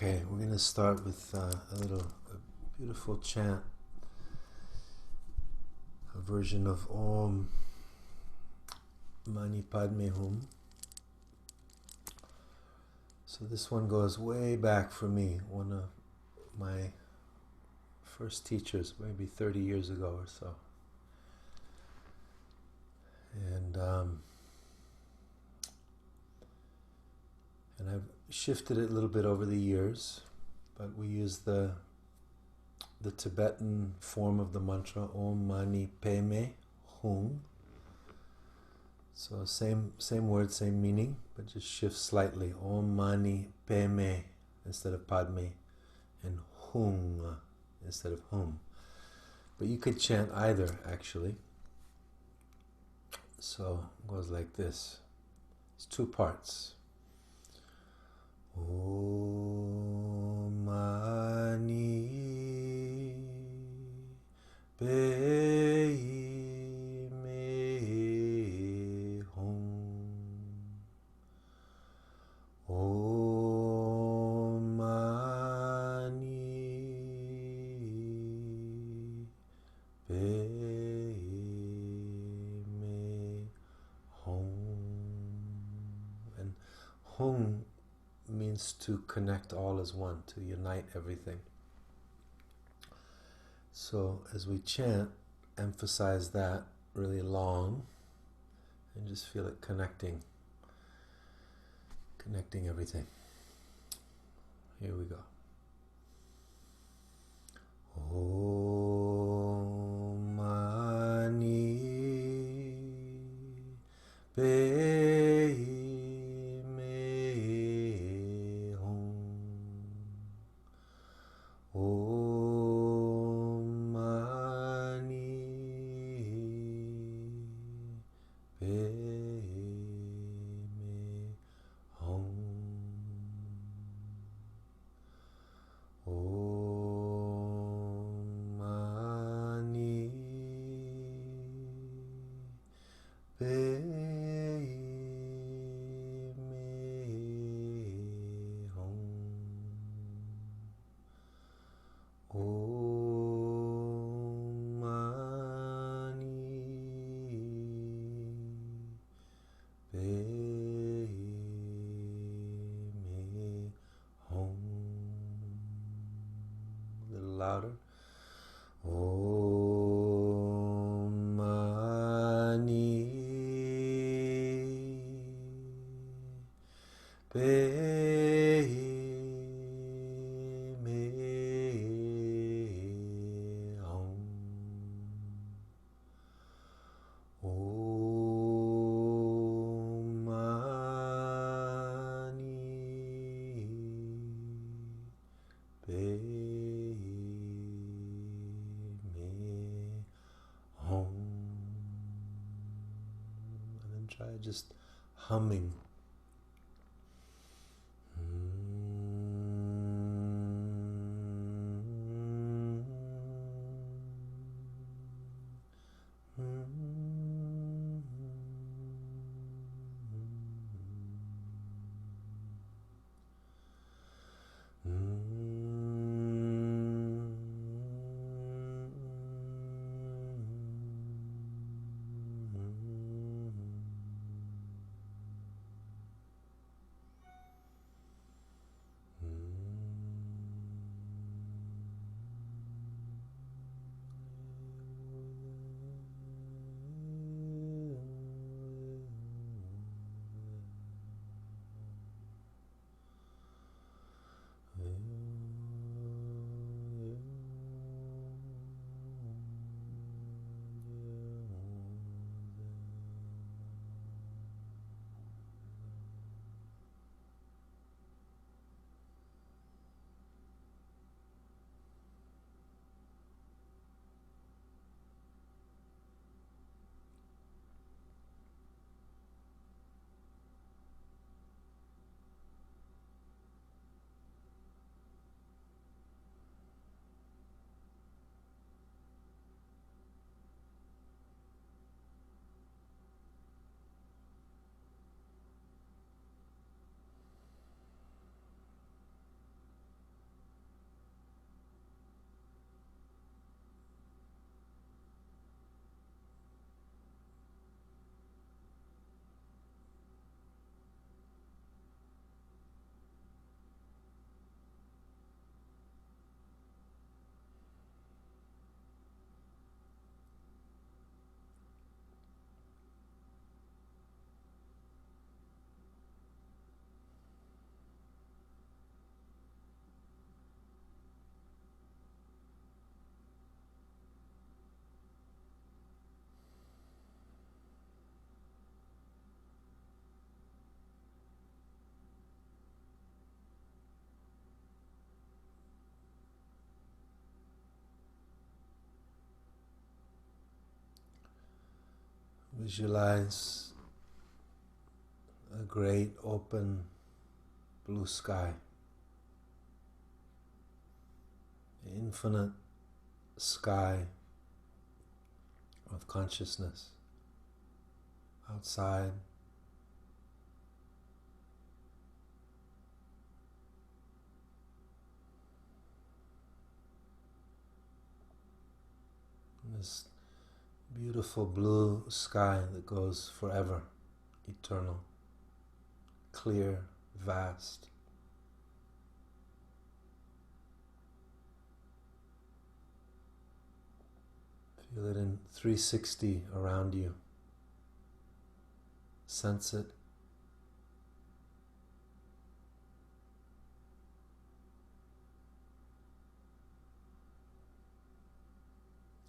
Okay, we're going to start with a beautiful chant, a version of Om Mani Padme Hum. So this one goes way back for me, one of my first teachers, maybe 30 years ago or so. And I've shifted it a little bit over the years, but we use the Tibetan form of the mantra Om Mani Padme Hum. So same word, same meaning, but just shift slightly. Om Mani Padme instead of Padme, and Hum instead of Hum. But you could chant either, actually. So it goes like this. It's two parts. Om Mani Padme Hum. Om Mani Padme Hum. And Hum means to connect all as one, to unite everything. So as we chant, emphasize that really long and just feel it connecting everything. Here we go. Om Mani Padme Hum. Om Mani Padme Hum. Om Mani Padme Hum. Om Mani Padme Hum. A little louder. Om Mani Padme Hum. Om Mani Padme Hum. And then try just humming. Visualize a great open blue sky, the infinite sky of consciousness outside. This beautiful blue sky that goes forever, eternal, clear, vast. Feel it in 360 around you. Sense it.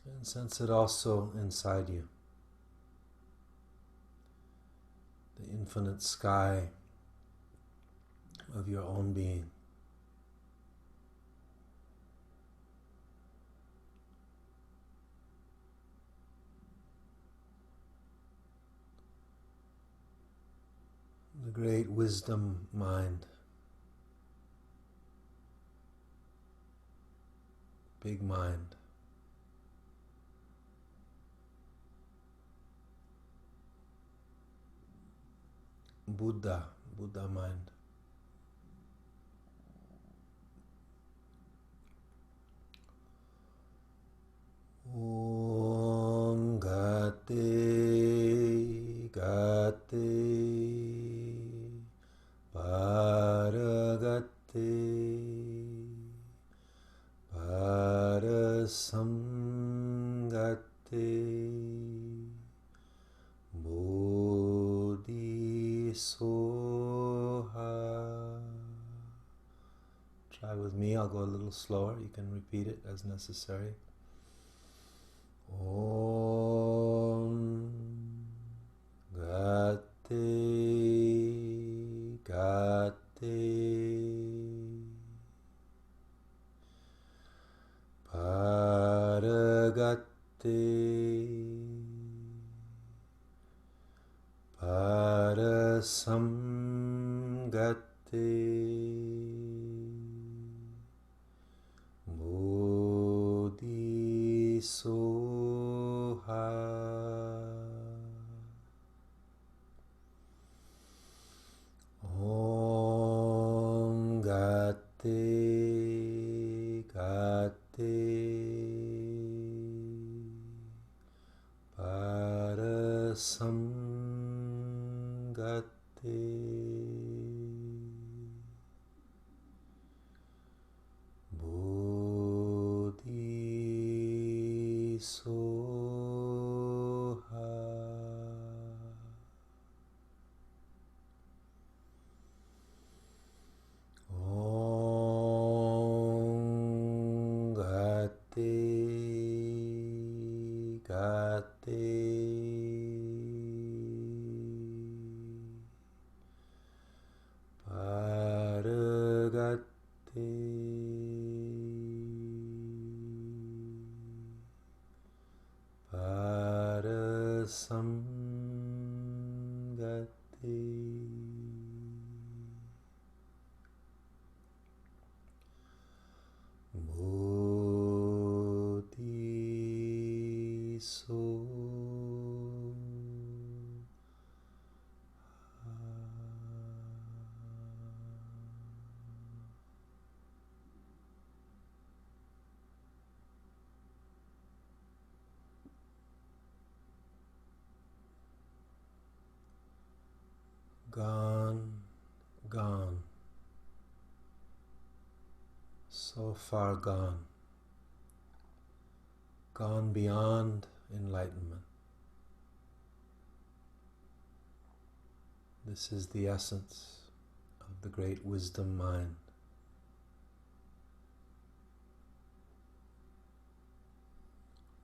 And sense it also inside you. The infinite sky of your own being. The great wisdom mind. Big mind. Buddha mind. Om Gate Paragate Parasamgate Bodhisoha. Try with me, I'll go a little slower. You can repeat it as necessary. Om Gate Paragate Parasamgate Bodhisoha. Om Gate Parasamgate Bodhisoha. Om Gate Paragate Parasamgate Gone, gone, so far gone, gone beyond enlightenment. This is the essence of the great wisdom mind.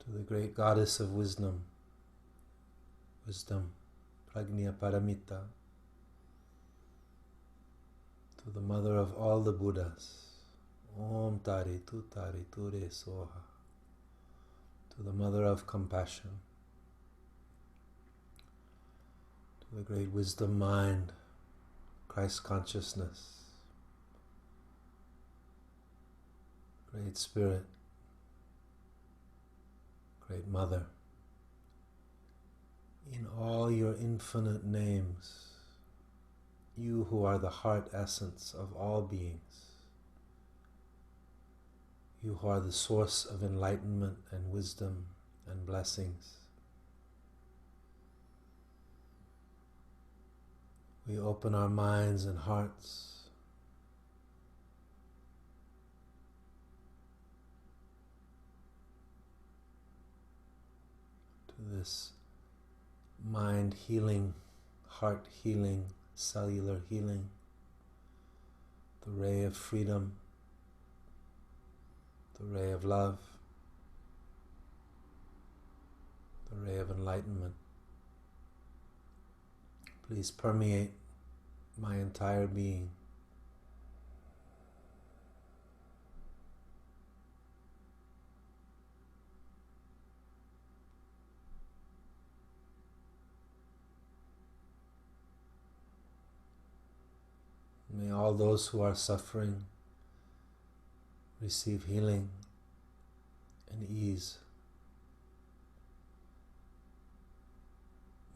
To the great goddess of wisdom, Prajna Paramita, to the mother of all the Buddhas, Om Tari Ture Soha, to the mother of compassion, the great wisdom mind, Christ consciousness, Great Spirit, Great Mother, in all your infinite names, you who are the heart essence of all beings, you who are the source of enlightenment and wisdom and blessings, we open our minds and hearts to this mind healing, heart healing, cellular healing, the ray of freedom, the ray of love, the ray of enlightenment. Please permeate my entire being. May all those who are suffering receive healing and ease.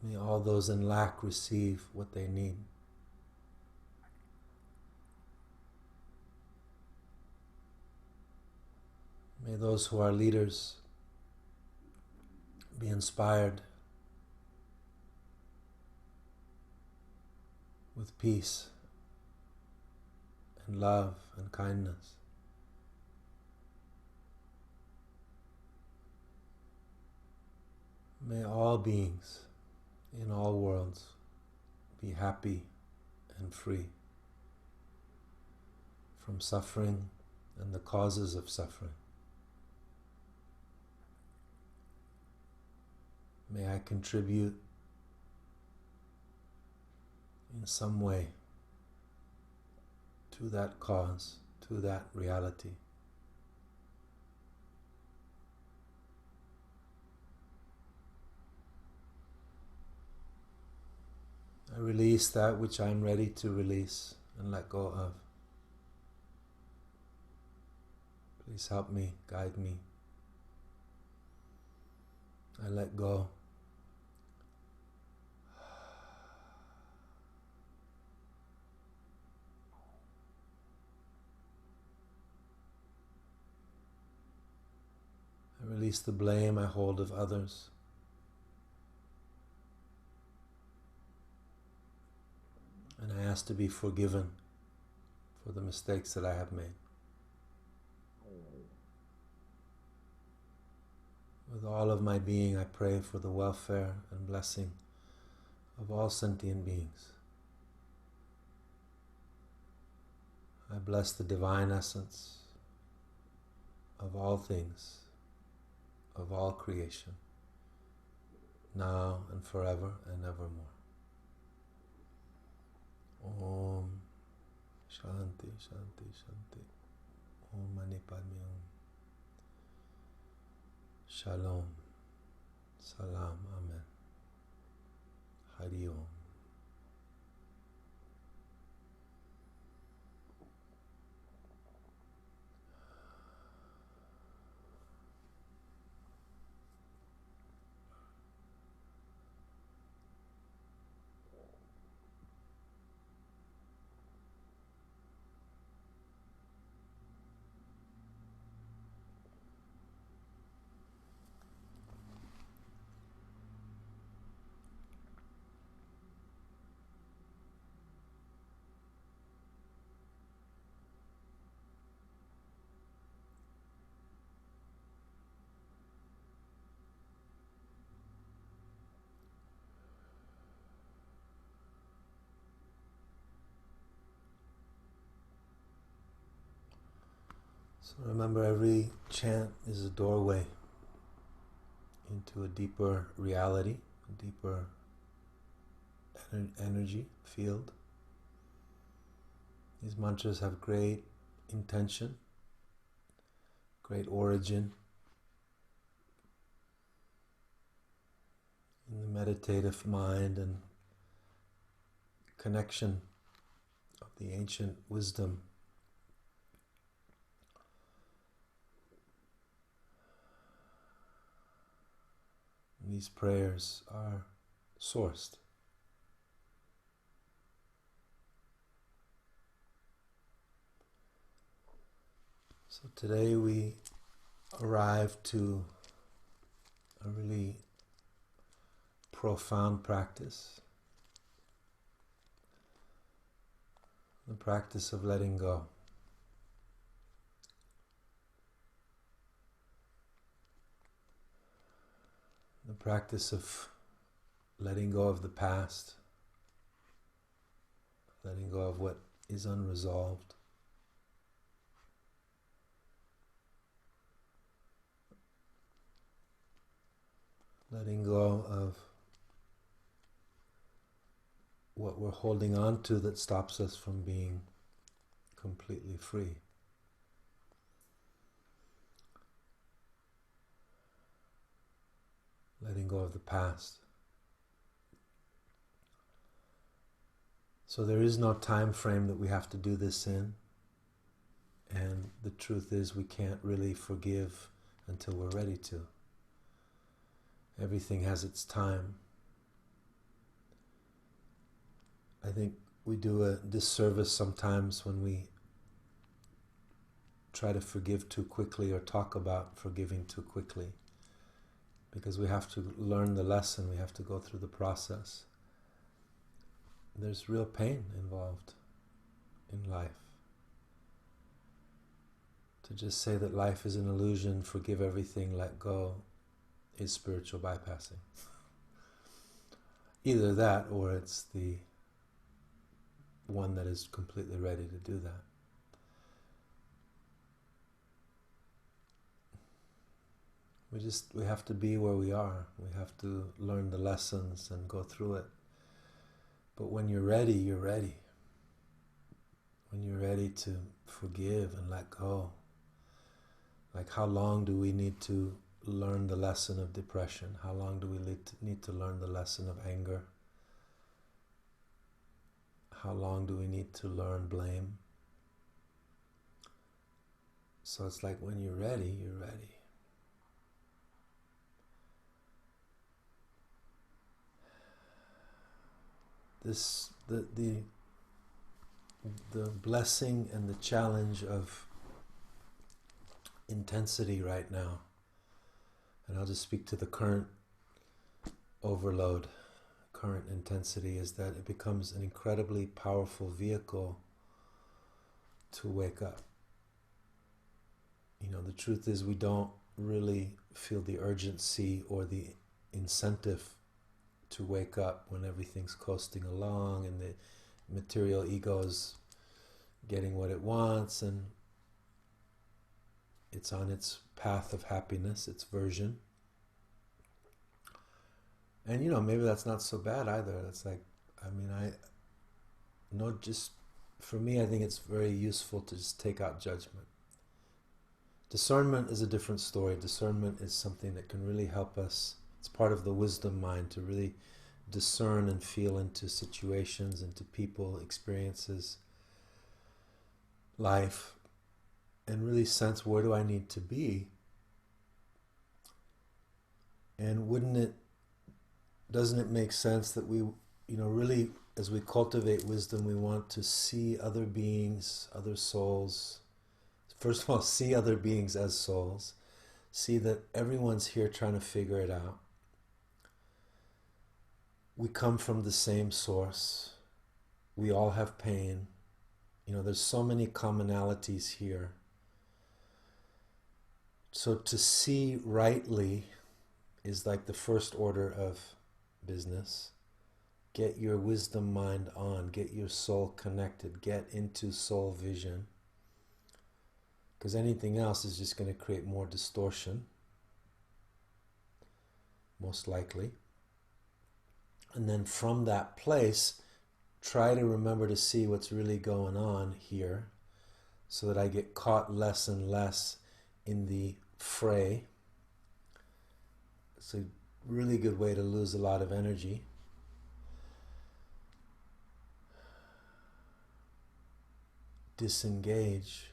May all those in lack receive what they need. May those who are leaders be inspired with peace and love and kindness. May all beings in all worlds be happy and free from suffering and the causes of suffering. May I contribute in some way to that cause, to that reality. I release that which I am ready to release and let go of. Please help me, guide me. I let go. I release the blame I hold of others. And I ask to be forgiven for the mistakes that I have made. With all of my being, I pray for the welfare and blessing of all sentient beings. I bless the divine essence of all things, of all creation, now and forever and evermore. Om Shanti, Shanti, Shanti. Om Mani Padme Hum. Shalom. Salam. Amen. Hari Om. So remember, every chant is a doorway into a deeper reality, a deeper energy field. These mantras have great intention, great origin in the meditative mind, and connection of the ancient wisdom. And these prayers are sourced. So today we arrive to a really profound practice, the practice of letting go. The practice of letting go of the past, letting go of what is unresolved. Letting go of what we're holding on to that stops us from being completely free. Letting go of the past. So there is no time frame that we have to do this in, and the truth is we can't really forgive until we're ready to. Everything has its time. I think we do a disservice sometimes when we try to forgive too quickly or talk about forgiving too quickly, because we have to learn the lesson, we have to go through the process. There's real pain involved in life. To just say that life is an illusion, forgive everything, let go, is spiritual bypassing. Either that, or it's the one that is completely ready to do that. We have to be where we are. We have to learn the lessons and go through it. But when you're ready, you're ready. When you're ready to forgive and let go. Like, how long do we need to learn the lesson of depression? How long do we need to learn the lesson of anger? How long do we need to learn blame? So it's like, when you're ready, you're ready. The blessing and the challenge of intensity right now, and I'll just speak to the current overload, current intensity, is that it becomes an incredibly powerful vehicle to wake up. You know, the truth is we don't really feel the urgency or the incentive to wake up when everything's coasting along and the material ego is getting what it wants and it's on its path of happiness, its version. And you know, maybe that's not so bad either. That's like, just for me, I think it's very useful to just take out judgment. Discernment is a different story. Discernment is something that can really help us. It's part of the wisdom mind to really discern and feel into situations, into people, experiences, life, and really sense, where do I need to be? And doesn't it make sense that we, really, as we cultivate wisdom, we want to see other beings, other souls. First of all, see other beings as souls. See that everyone's here trying to figure it out. We come from the same source. We all have pain. There's so many commonalities here. So to see rightly is like the first order of business. Get your wisdom mind on. Get your soul connected. Get into soul vision. Because anything else is just going to create more distortion. Most likely. And then from that place, try to remember to see what's really going on here so that I get caught less and less in the fray. It's a really good way to lose a lot of energy. disengage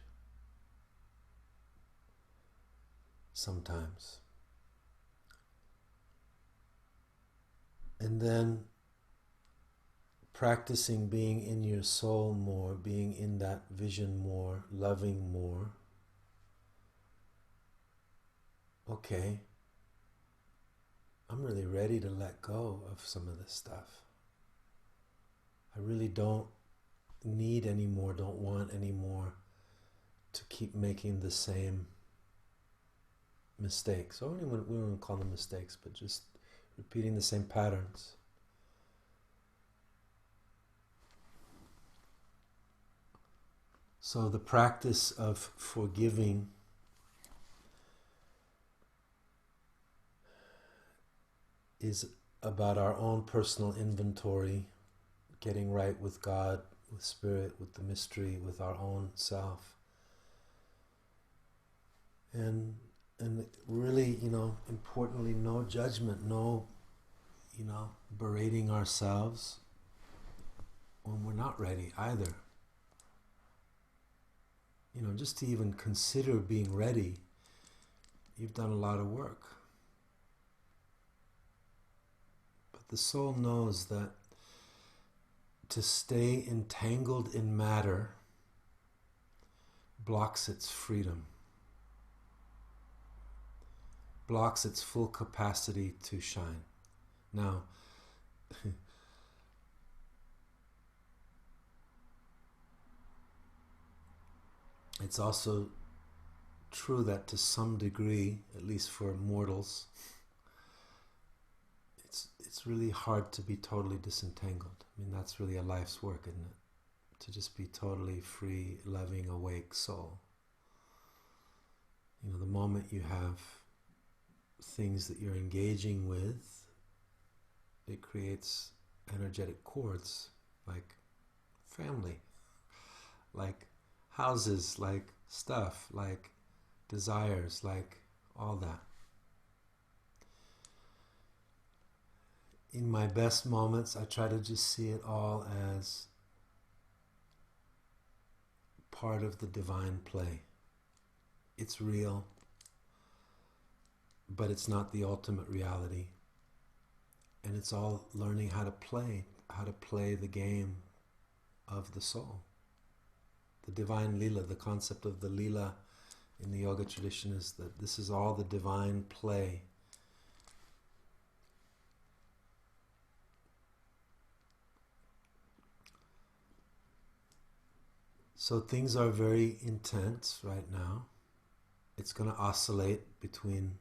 sometimes. And then practicing being in your soul more, being in that vision more, loving more. Okay, I'm really ready to let go of some of this stuff. I really don't need anymore, don't want anymore to keep making the same mistakes. Or we don't call them mistakes, but just repeating the same patterns. So the practice of forgiving is about our own personal inventory, getting right with God, with Spirit, with the mystery, with our own self. And really, importantly, no judgment, no, berating ourselves when we're not ready either. Just to even consider being ready, you've done a lot of work. But the soul knows that to stay entangled in matter blocks its freedom, blocks its full capacity to shine. Now, it's also true that to some degree, at least for mortals, it's really hard to be totally disentangled. I mean, that's really a life's work, isn't it? To just be totally free, loving, awake soul. The moment you have things that you're engaging with, it creates energetic cords, like family, like houses, like stuff, like desires, like all that. In my best moments, I try to just see it all as part of the divine play. It's real, but it's not the ultimate reality. And it's all learning how to play the game of the soul. The divine lila, the concept of the lila in the yoga tradition is that this is all the divine play. So things are very intense right now. It's going to oscillate between,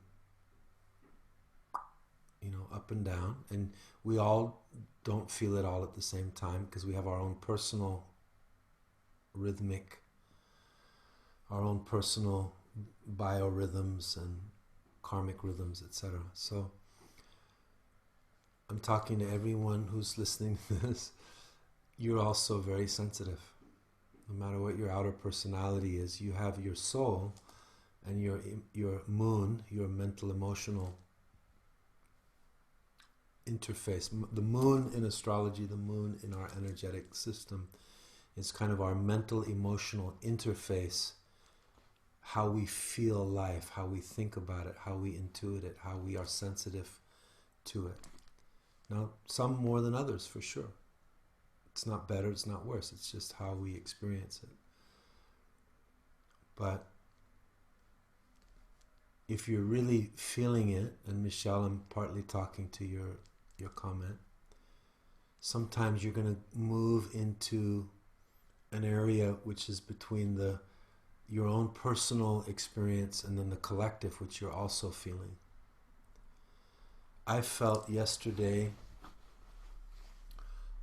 up and down. And we all don't feel it all at the same time because we have our own personal rhythmic, our own personal biorhythms and karmic rhythms, etc. So I'm talking to everyone who's listening to this. You're also very sensitive. No matter what your outer personality is, you have your soul and your moon, your mental emotional interface. The moon in astrology, the moon in our energetic system, is kind of our mental emotional interface, how we feel life, how we think about it, how we intuit it, how we are sensitive to it. Now, some more than others, for sure. It's not better, it's not worse, it's just how we experience it. But if you're really feeling it, and Michelle, I'm partly talking to your comment, sometimes you're going to move into an area which is between your own personal experience and then the collective, which you're also feeling. I felt yesterday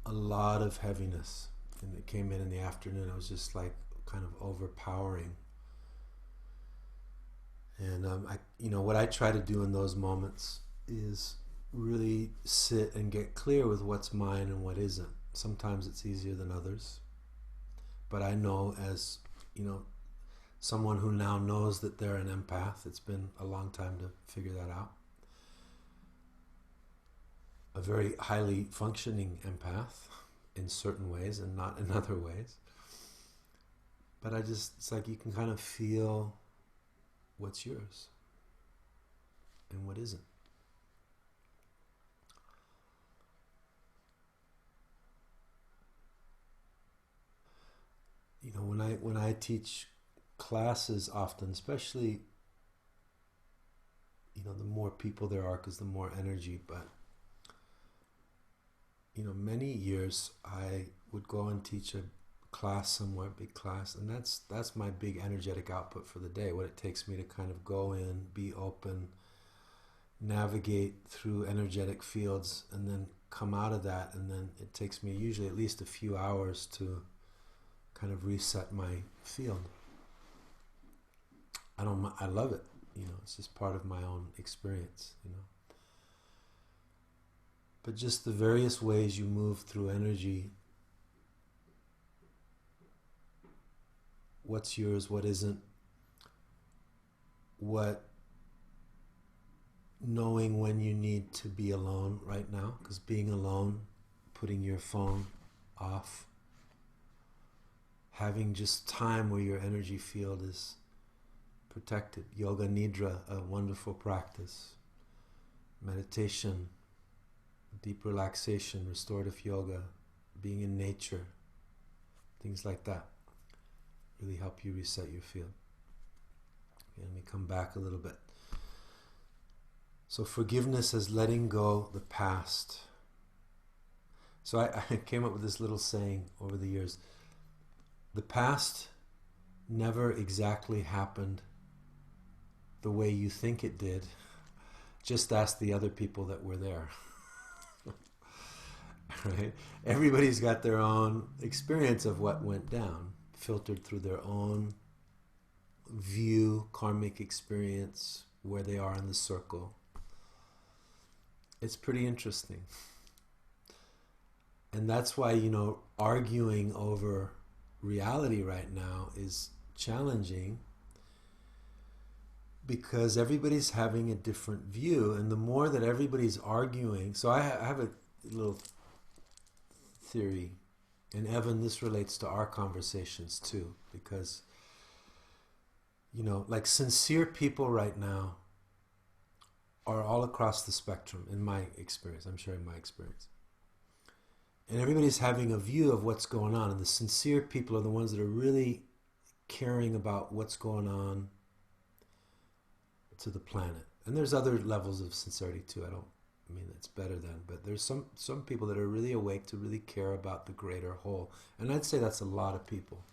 a lot of heaviness, and it came in the afternoon. It was just like kind of overpowering. And what I try to do in those moments is really sit and get clear with what's mine and what isn't. Sometimes it's easier than others, but I know, as someone who now knows that they're an empath, it's been a long time to figure that out. A very highly functioning empath in certain ways and not in other ways. But it's like you can kind of feel what's yours and what isn't. You know, when I teach classes often, especially, you know, the more people there are, because the more energy, but, you know, many years I would go and teach a class somewhere, big class, and that's my big energetic output for the day, what it takes me to kind of go in, be open, navigate through energetic fields, and then come out of that, and then it takes me usually at least a few hours to kind of reset my field. I love it, you know, it's just part of my own experience, you know. But just the various ways you move through energy, what's yours, what isn't, what knowing when you need to be alone right now, because being alone, putting your phone off, having just time where your energy field is protected. Yoga Nidra, a wonderful practice. Meditation, deep relaxation, restorative yoga, being in nature, things like that really help you reset your field. Okay, let me come back a little bit. So forgiveness is letting go the past. So I came up with this little saying over the years. The past never exactly happened the way you think it did. Just ask the other people that were there. Right? Everybody's got their own experience of what went down, filtered through their own view, karmic experience, where they are in the circle. It's pretty interesting. And that's why, you know, arguing over reality right now is challenging, because everybody's having a different view, and the more that everybody's arguing, so I have a little theory, and Evan, this relates to our conversations too, because, you know, like sincere people right now are all across the spectrum, in my experience. I'm sharing my experience. And everybody's having a view of what's going on, and the sincere people are the ones that are really caring about what's going on to the planet. And there's other levels of sincerity too. I don't mean it's better than, but there's some people that are really awake to really care about the greater whole. And I'd say that's a lot of people.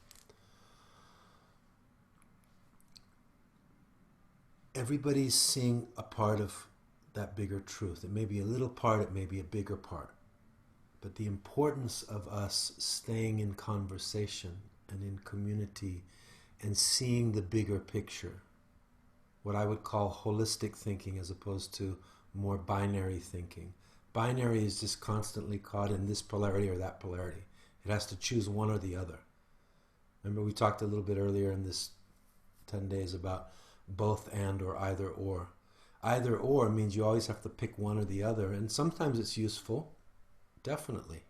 Everybody's seeing a part of that bigger truth. It may be a little part, it may be a bigger part. But the importance of us staying in conversation and in community and seeing the bigger picture, what I would call holistic thinking as opposed to more binary thinking. Binary is just constantly caught in this polarity or that polarity. It has to choose one or the other. Remember we talked a little bit earlier in this 10 days about both and or either or. Either or means you always have to pick one or the other, and sometimes it's useful, definitely.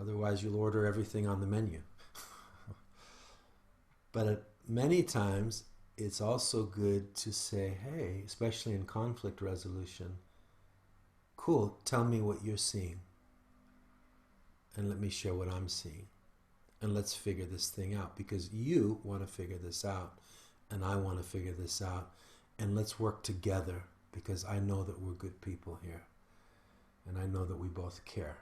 Otherwise you'll order everything on the menu. But many times it's also good to say, hey, especially in conflict resolution, cool, tell me what you're seeing. And let me share what I'm seeing. And let's figure this thing out, because you want to figure this out, and I want to figure this out. And let's work together, because I know that we're good people here. And I know that we both care.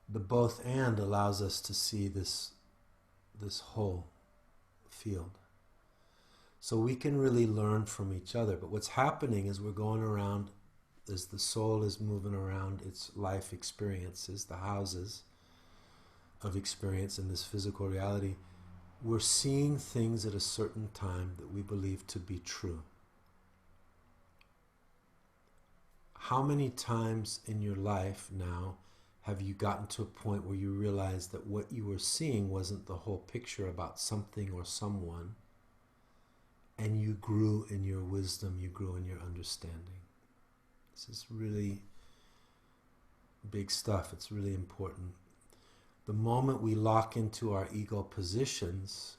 The both and allows us to see this whole field. So we can really learn from each other. But what's happening is we're going around, as the soul is moving around its life experiences, the houses of experience in this physical reality, we're seeing things at a certain time that we believe to be true. How many times in your life now have you gotten to a point where you realize that what you were seeing wasn't the whole picture about something or someone, and you grew in your wisdom, you grew in your understanding? This is really big stuff. It's really important. the moment we lock into our ego positions,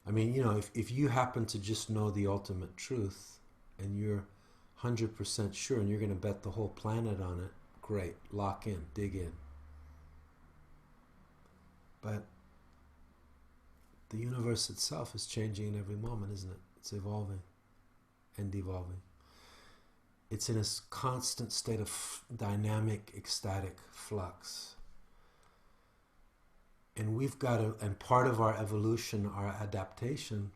I mean, you know, if you happen to just know the ultimate truth and you're 100% sure and you're going to bet the whole planet on it, great, lock in, dig in. But the universe itself is changing in every moment, isn't it? It's evolving and devolving. It's in a constant state of dynamic, ecstatic flux. And we've got to, and part of our evolution, our adaptation,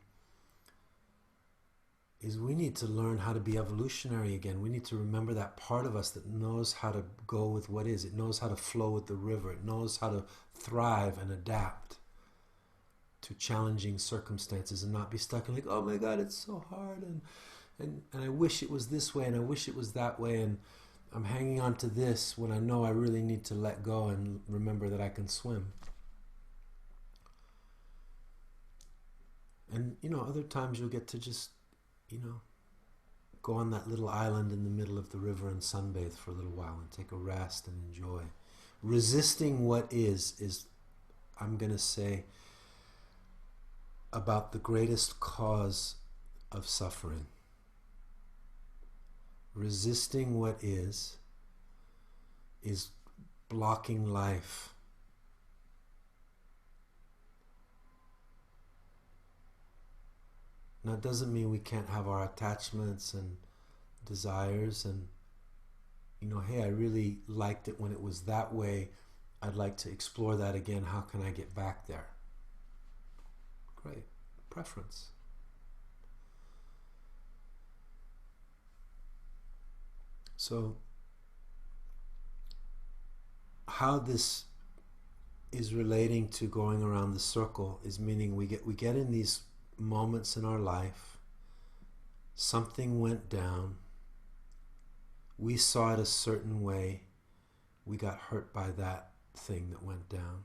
is we need to learn how to be evolutionary again. We need to remember that part of us that knows how to go with what is. It knows how to flow with the river. It knows how to thrive and adapt to challenging circumstances and not be stuck in like, oh my God, it's so hard, and I wish it was this way and I wish it was that way, and I'm hanging on to this when I know I really need to let go and remember that I can swim. And, you know, other times you'll get to just, you know, go on that little island in the middle of the river and sunbathe for a little while and take a rest and enjoy. Resisting what is, I'm going to say, about the greatest cause of suffering. Resisting what is blocking life. Now, it doesn't mean we can't have our attachments and desires and, you know, hey, I really liked it when it was that way. I'd like to explore that again. How can I get back there? Great. Preference. So, how this is relating to going around the circle is meaning we get in these moments in our life, something went down, we saw it a certain way, we got hurt by that thing that went down.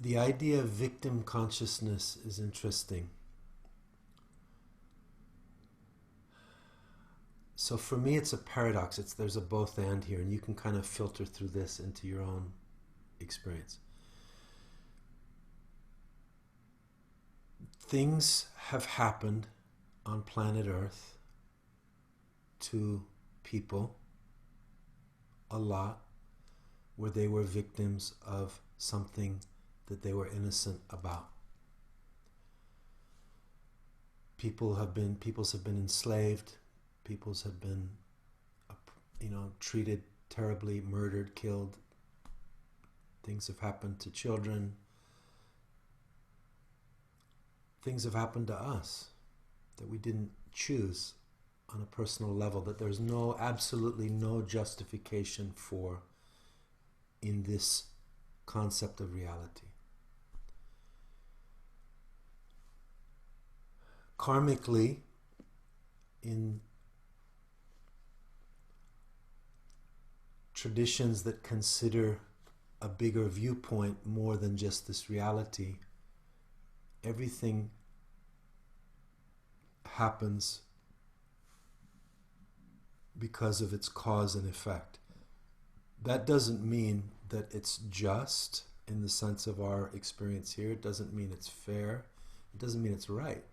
The idea of victim consciousness is interesting. So for me, it's a paradox. There's a both and here, and you can kind of filter through this into your own experience. Things have happened on planet Earth to people a lot where they were victims of something that they were innocent about. Peoples have been enslaved. Peoples have been, you know, treated terribly, murdered, killed. Things have happened to children. Things have happened to us that we didn't choose on a personal level, that there's absolutely no justification for in this concept of reality. Karmically, in traditions that consider a bigger viewpoint more than just this reality, everything happens because of its cause and effect. That doesn't mean that it's just in the sense of our experience here. It doesn't mean it's fair. It doesn't mean it's right.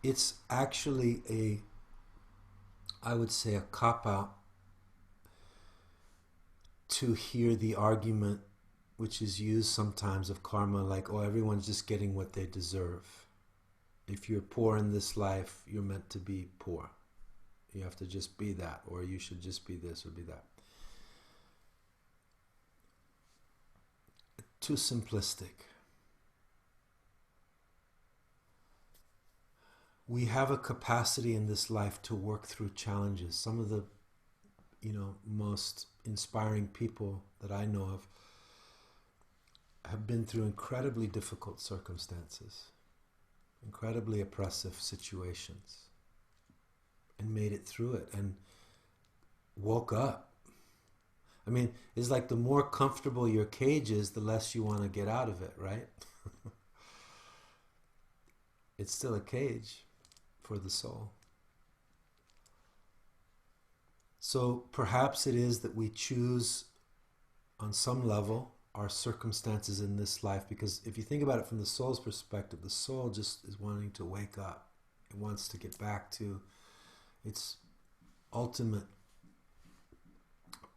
It's actually I would say, a cop-out to hear the argument which is used sometimes of karma, like, oh, everyone's just getting what they deserve. If you're poor in this life, you're meant to be poor. You have to just be that, or you should just be this or be that. Too simplistic. We have a capacity in this life to work through challenges. Some of the, most inspiring people that I know of have been through incredibly difficult circumstances, incredibly oppressive situations, and made it through it and woke up. I mean, it's like the more comfortable your cage is, the less you want to get out of it, right? It's still a cage. for the soul. So perhaps it is that we choose on some level our circumstances in this life, because if you think about it from the soul's perspective, the soul just is wanting to wake up. It wants to get back to its ultimate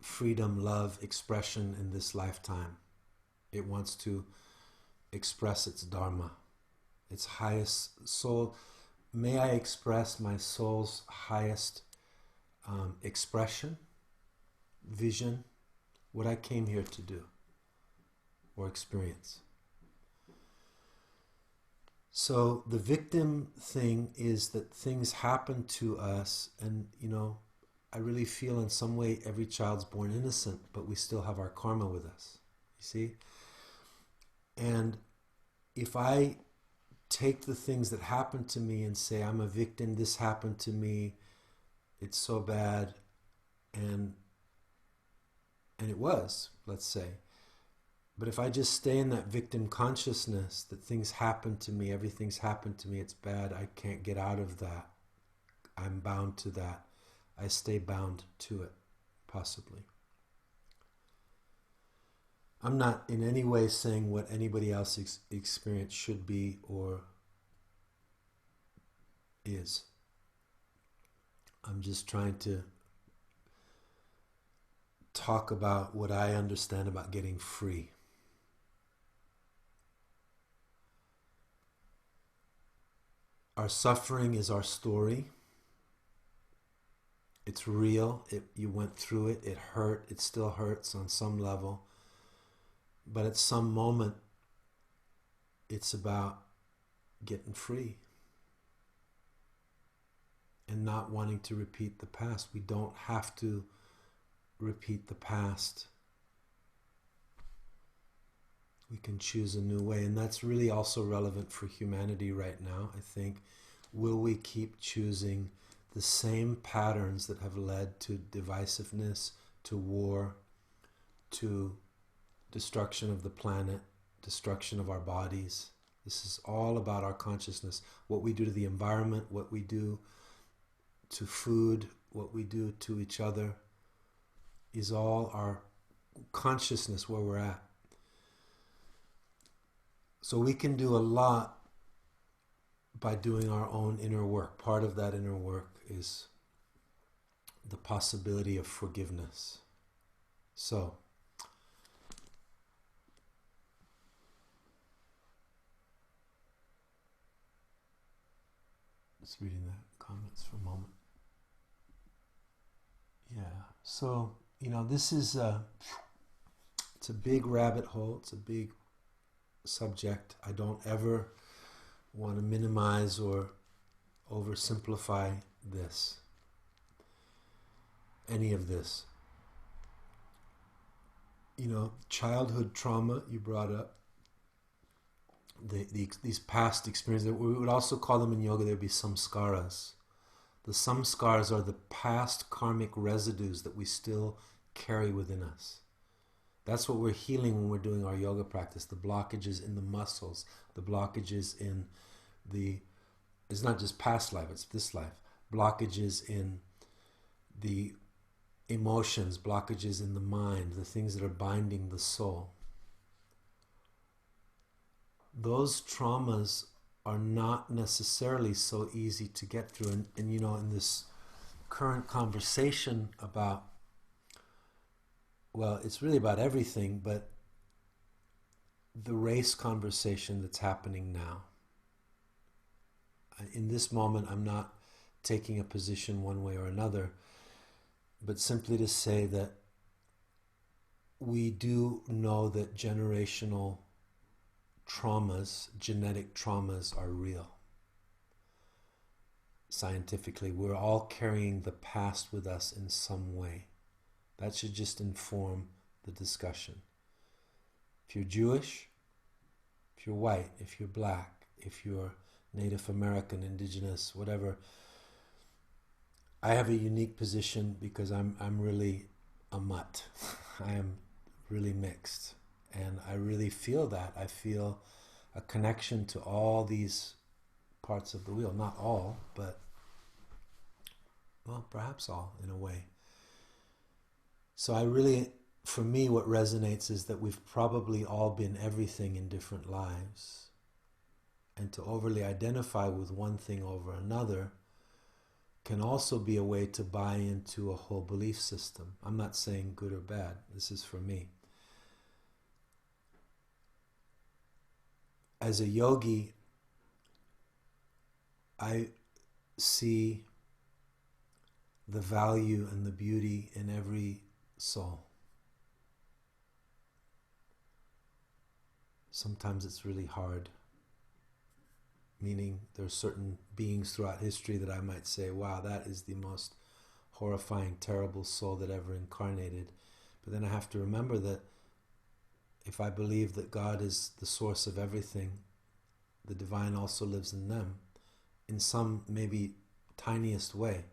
freedom, love, expression in this lifetime. It wants to express its dharma, its highest soul. May I express my soul's highest expression, vision, what I came here to do or experience. So the victim thing is that things happen to us, and I really feel in some way every child's born innocent, but we still have our karma with us. You see? And if I take the things that happen to me and say, I'm a victim, this happened to me, it's so bad, and it was, let's say. But if I just stay in that victim consciousness, that things happen to me, everything's happened to me, it's bad, I can't get out of that, I'm bound to that, I stay bound to it, possibly. I'm not in any way saying what anybody else's experience should be or is. I'm just trying to talk about what I understand about getting free. Our suffering is our story. It's real. You went through it. It hurt. It still hurts on some level. But at some moment, it's about getting free and not wanting to repeat the past. We don't have to repeat the past. We can choose a new way. And that's really also relevant for humanity right now, I think. Will we keep choosing the same patterns that have led to divisiveness, to war, to destruction of the planet, destruction of our bodies? This is all about our consciousness. What we do to the environment, what we do to food, what we do to each other, is all our consciousness, where we're at. So we can do a lot by doing our own inner work. Part of that inner work is the possibility of forgiveness. So, just reading the comments for a moment. Yeah, so, this is it's a big rabbit hole. It's a big subject. I don't ever want to minimize or oversimplify this, any of this. Childhood trauma you brought up, these past experiences, we would also call them in yoga, there'd be samskaras. The samskaras are the past karmic residues that we still carry within us. That's what we're healing when we're doing our yoga practice. The blockages in the muscles, the blockages in it's not just past life, it's this life. Blockages in the emotions, blockages in the mind, the things that are binding the soul. Those traumas are not necessarily so easy to get through. And in this current conversation about, well, it's really about everything, but the race conversation that's happening now. In this moment, I'm not taking a position one way or another, but simply to say that we do know that generational traumas, genetic traumas, are real. Scientifically, we're all carrying the past with us in some way. That should just inform the discussion. If you're Jewish, if you're white, if you're black, if you're Native American, indigenous, whatever, I have a unique position because I'm really a mutt. I am really mixed. And I really feel that. I feel a connection to all these parts of the wheel. Not all, but Well, perhaps all, in a way. So I really, for me, what resonates is that we've probably all been everything in different lives. And to overly identify with one thing over another can also be a way to buy into a whole belief system. I'm not saying good or bad. This is for me. As a yogi, I see the value and the beauty in every soul. Sometimes it's really hard, meaning there are certain beings throughout history that I might say, wow, that is the most horrifying, terrible soul that ever incarnated. But then I have to remember that if I believe that God is the source of everything, the divine also lives in them, in some maybe tiniest way.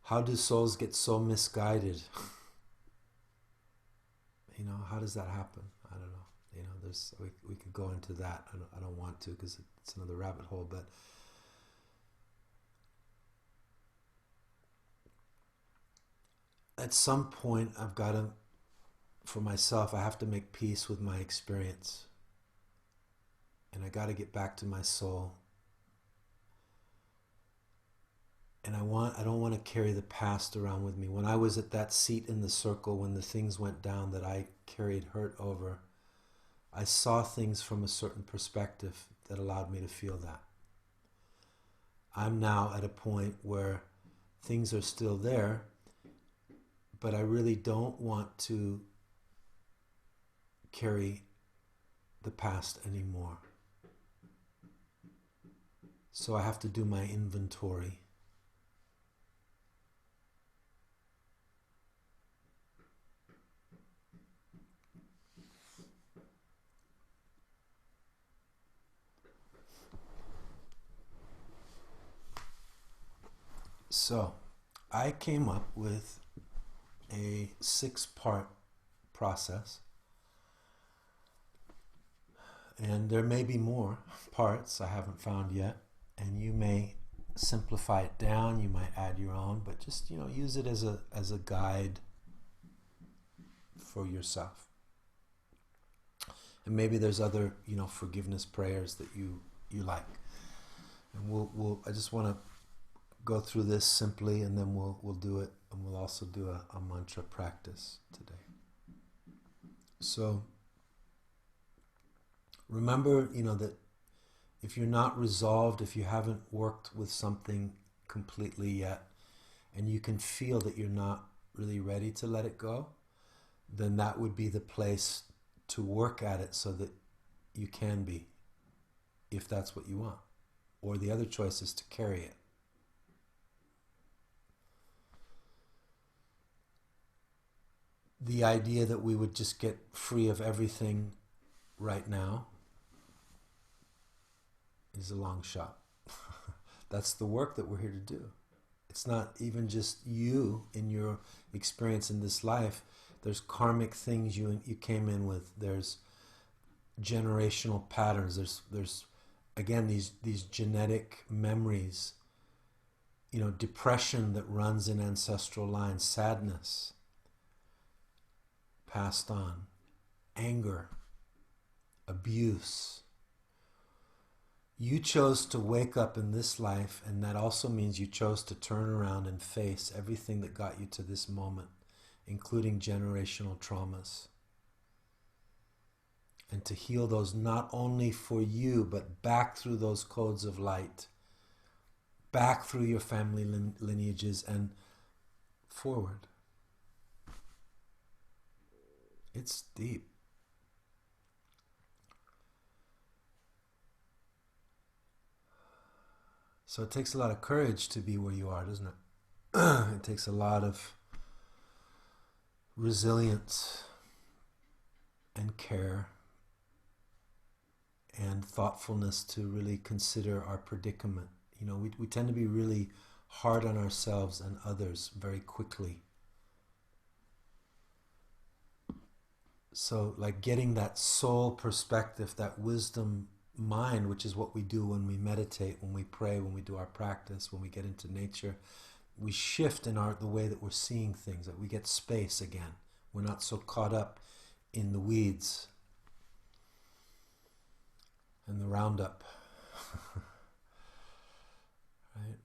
How do souls get so misguided? How does that happen? I don't know. We could go into that. I don't want to, because it's another rabbit hole. But at some point, I've got to, for myself, I have to make peace with my experience, and I got to get back to my soul. And I don't want to carry the past around with me. When I was at that seat in the circle, when the things went down that I carried hurt over, I saw things from a certain perspective that allowed me to feel that. I'm now at a point where things are still there, but I really don't want to carry the past anymore. So I have to do my inventory. So, I came up with a 6-part process, and there may be more parts I haven't found yet, and you may simplify it down, you might add your own, but just use it as a guide for yourself. And maybe there's other forgiveness prayers that you like, and I just want to go through this simply, and then we'll do it, and we'll also do a mantra practice today. So remember, that if you're not resolved, if you haven't worked with something completely yet, and you can feel that you're not really ready to let it go, then that would be the place to work at it so that you can be, if that's what you want. Or the other choice is to carry it. The idea that we would just get free of everything right now is a long shot. That's the work that we're here to do. It's not even just you in your experience in this life. There's karmic things you came in with. There's generational patterns. There's again these genetic memories. Depression that runs in ancestral lines, sadness passed on, anger, abuse. You chose to wake up in this life, and that also means you chose to turn around and face everything that got you to this moment, including generational traumas. And to heal those not only for you, but back through those codes of light, back through your family lineages and forward. It's deep. So it takes a lot of courage to be where you are, doesn't it? It takes a lot of resilience and care and thoughtfulness to really consider our predicament. We tend to be really hard on ourselves and others very quickly. So like getting that soul perspective, that wisdom mind, which is what we do when we meditate, when we pray, when we do our practice, when we get into nature, we shift in the way that we're seeing things, that we get space again. We're not so caught up in the weeds and the roundup. Right?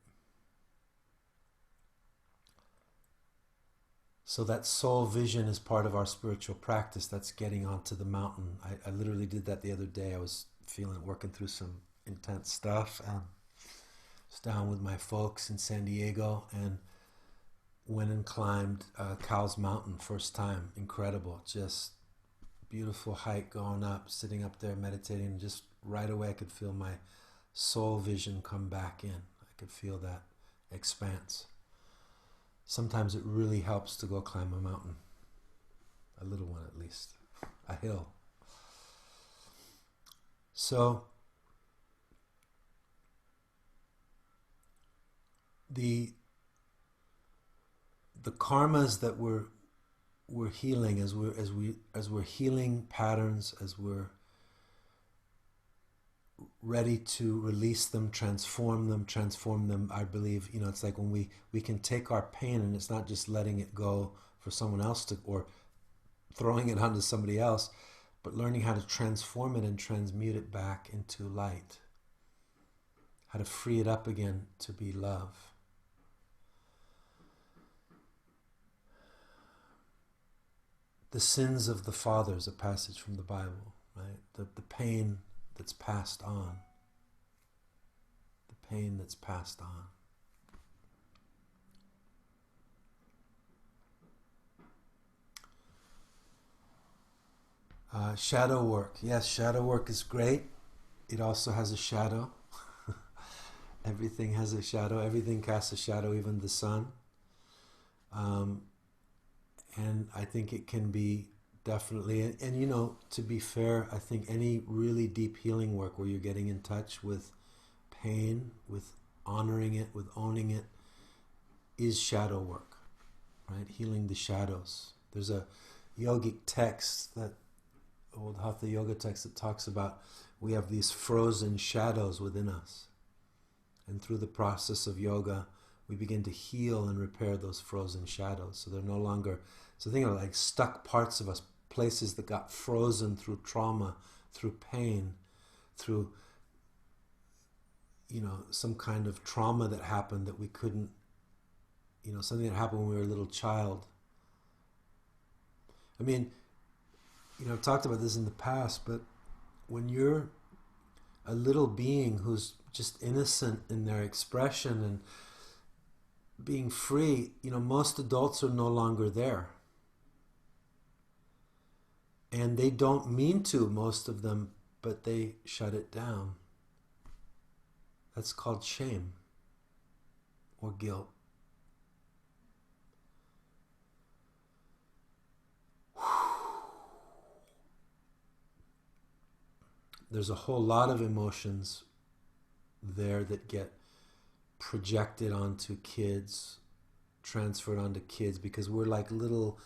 So that soul vision is part of our spiritual practice. That's getting onto the mountain. I literally did that the other day. I was working through some intense stuff. I was down with my folks in San Diego and went and climbed Cowles Mountain first time. Incredible. Just beautiful hike going up, sitting up there meditating. And just right away I could feel my soul vision come back in. I could feel that expanse. Sometimes it really helps to go climb a mountain. A little one at least. A hill. So the karmas that we're healing as we're healing patterns, as we're ready to release them, transform them, I believe, it's like when we can take our pain, and it's not just letting it go for someone else to, or throwing it onto somebody else, but learning how to transform it and transmute it back into light. How to free it up again to be love. The sins of the fathers, a passage from the Bible, right? The pain that's passed on. The pain that's passed on. Shadow work. Yes, shadow work is great. It also has a shadow. Everything has a shadow. Everything casts a shadow, even the sun. And I think it can be definitely, and to be fair, I think any really deep healing work where you're getting in touch with pain, with honoring it, with owning it, is shadow work, right? Healing the shadows. There's a yogic text, that old Hatha Yoga text, that talks about we have these frozen shadows within us. And through the process of yoga, we begin to heal and repair those frozen shadows. So they're no longer, so think of it like stuck parts of us, places that got frozen through trauma, through pain, through, some kind of trauma that happened that we couldn't, something that happened when we were a little child. I mean, I've talked about this in the past, but when you're a little being who's just innocent in their expression and being free, most adults are no longer there. And they don't mean to, most of them, but they shut it down. That's called shame or guilt. There's a whole lot of emotions there that get projected onto kids, transferred onto kids, because we're like little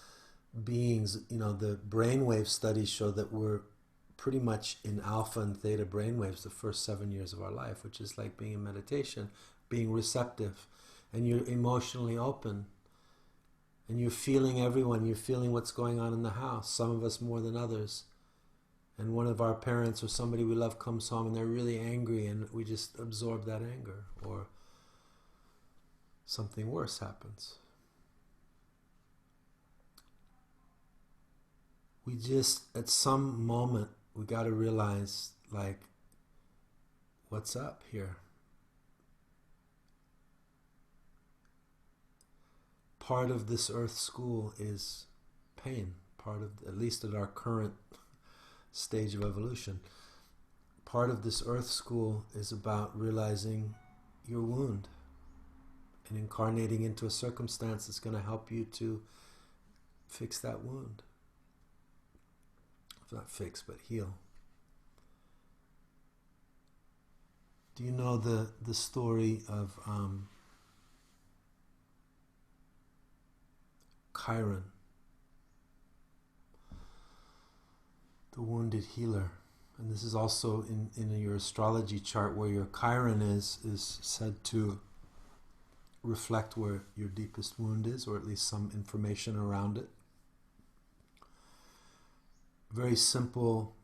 beings. The brainwave studies show that we're pretty much in alpha and theta brainwaves the first 7 years of our life, which is like being in meditation, being receptive, and you're emotionally open, and you're feeling everyone, you're feeling what's going on in the house, some of us more than others. And one of our parents or somebody we love comes home and they're really angry, and we just absorb that anger, or something worse happens. We just, at some moment, we got to realize, like, what's up here? Part of this earth school is pain. Part of, at least at our current stage of evolution, part of this earth school is about realizing your wound and incarnating into a circumstance that's going to help you to fix that wound. Not fix, but heal. Do you know the story of Chiron, the wounded healer? And this is also in your astrology chart where your Chiron is said to reflect where your deepest wound is, or at least some information around it. Very simple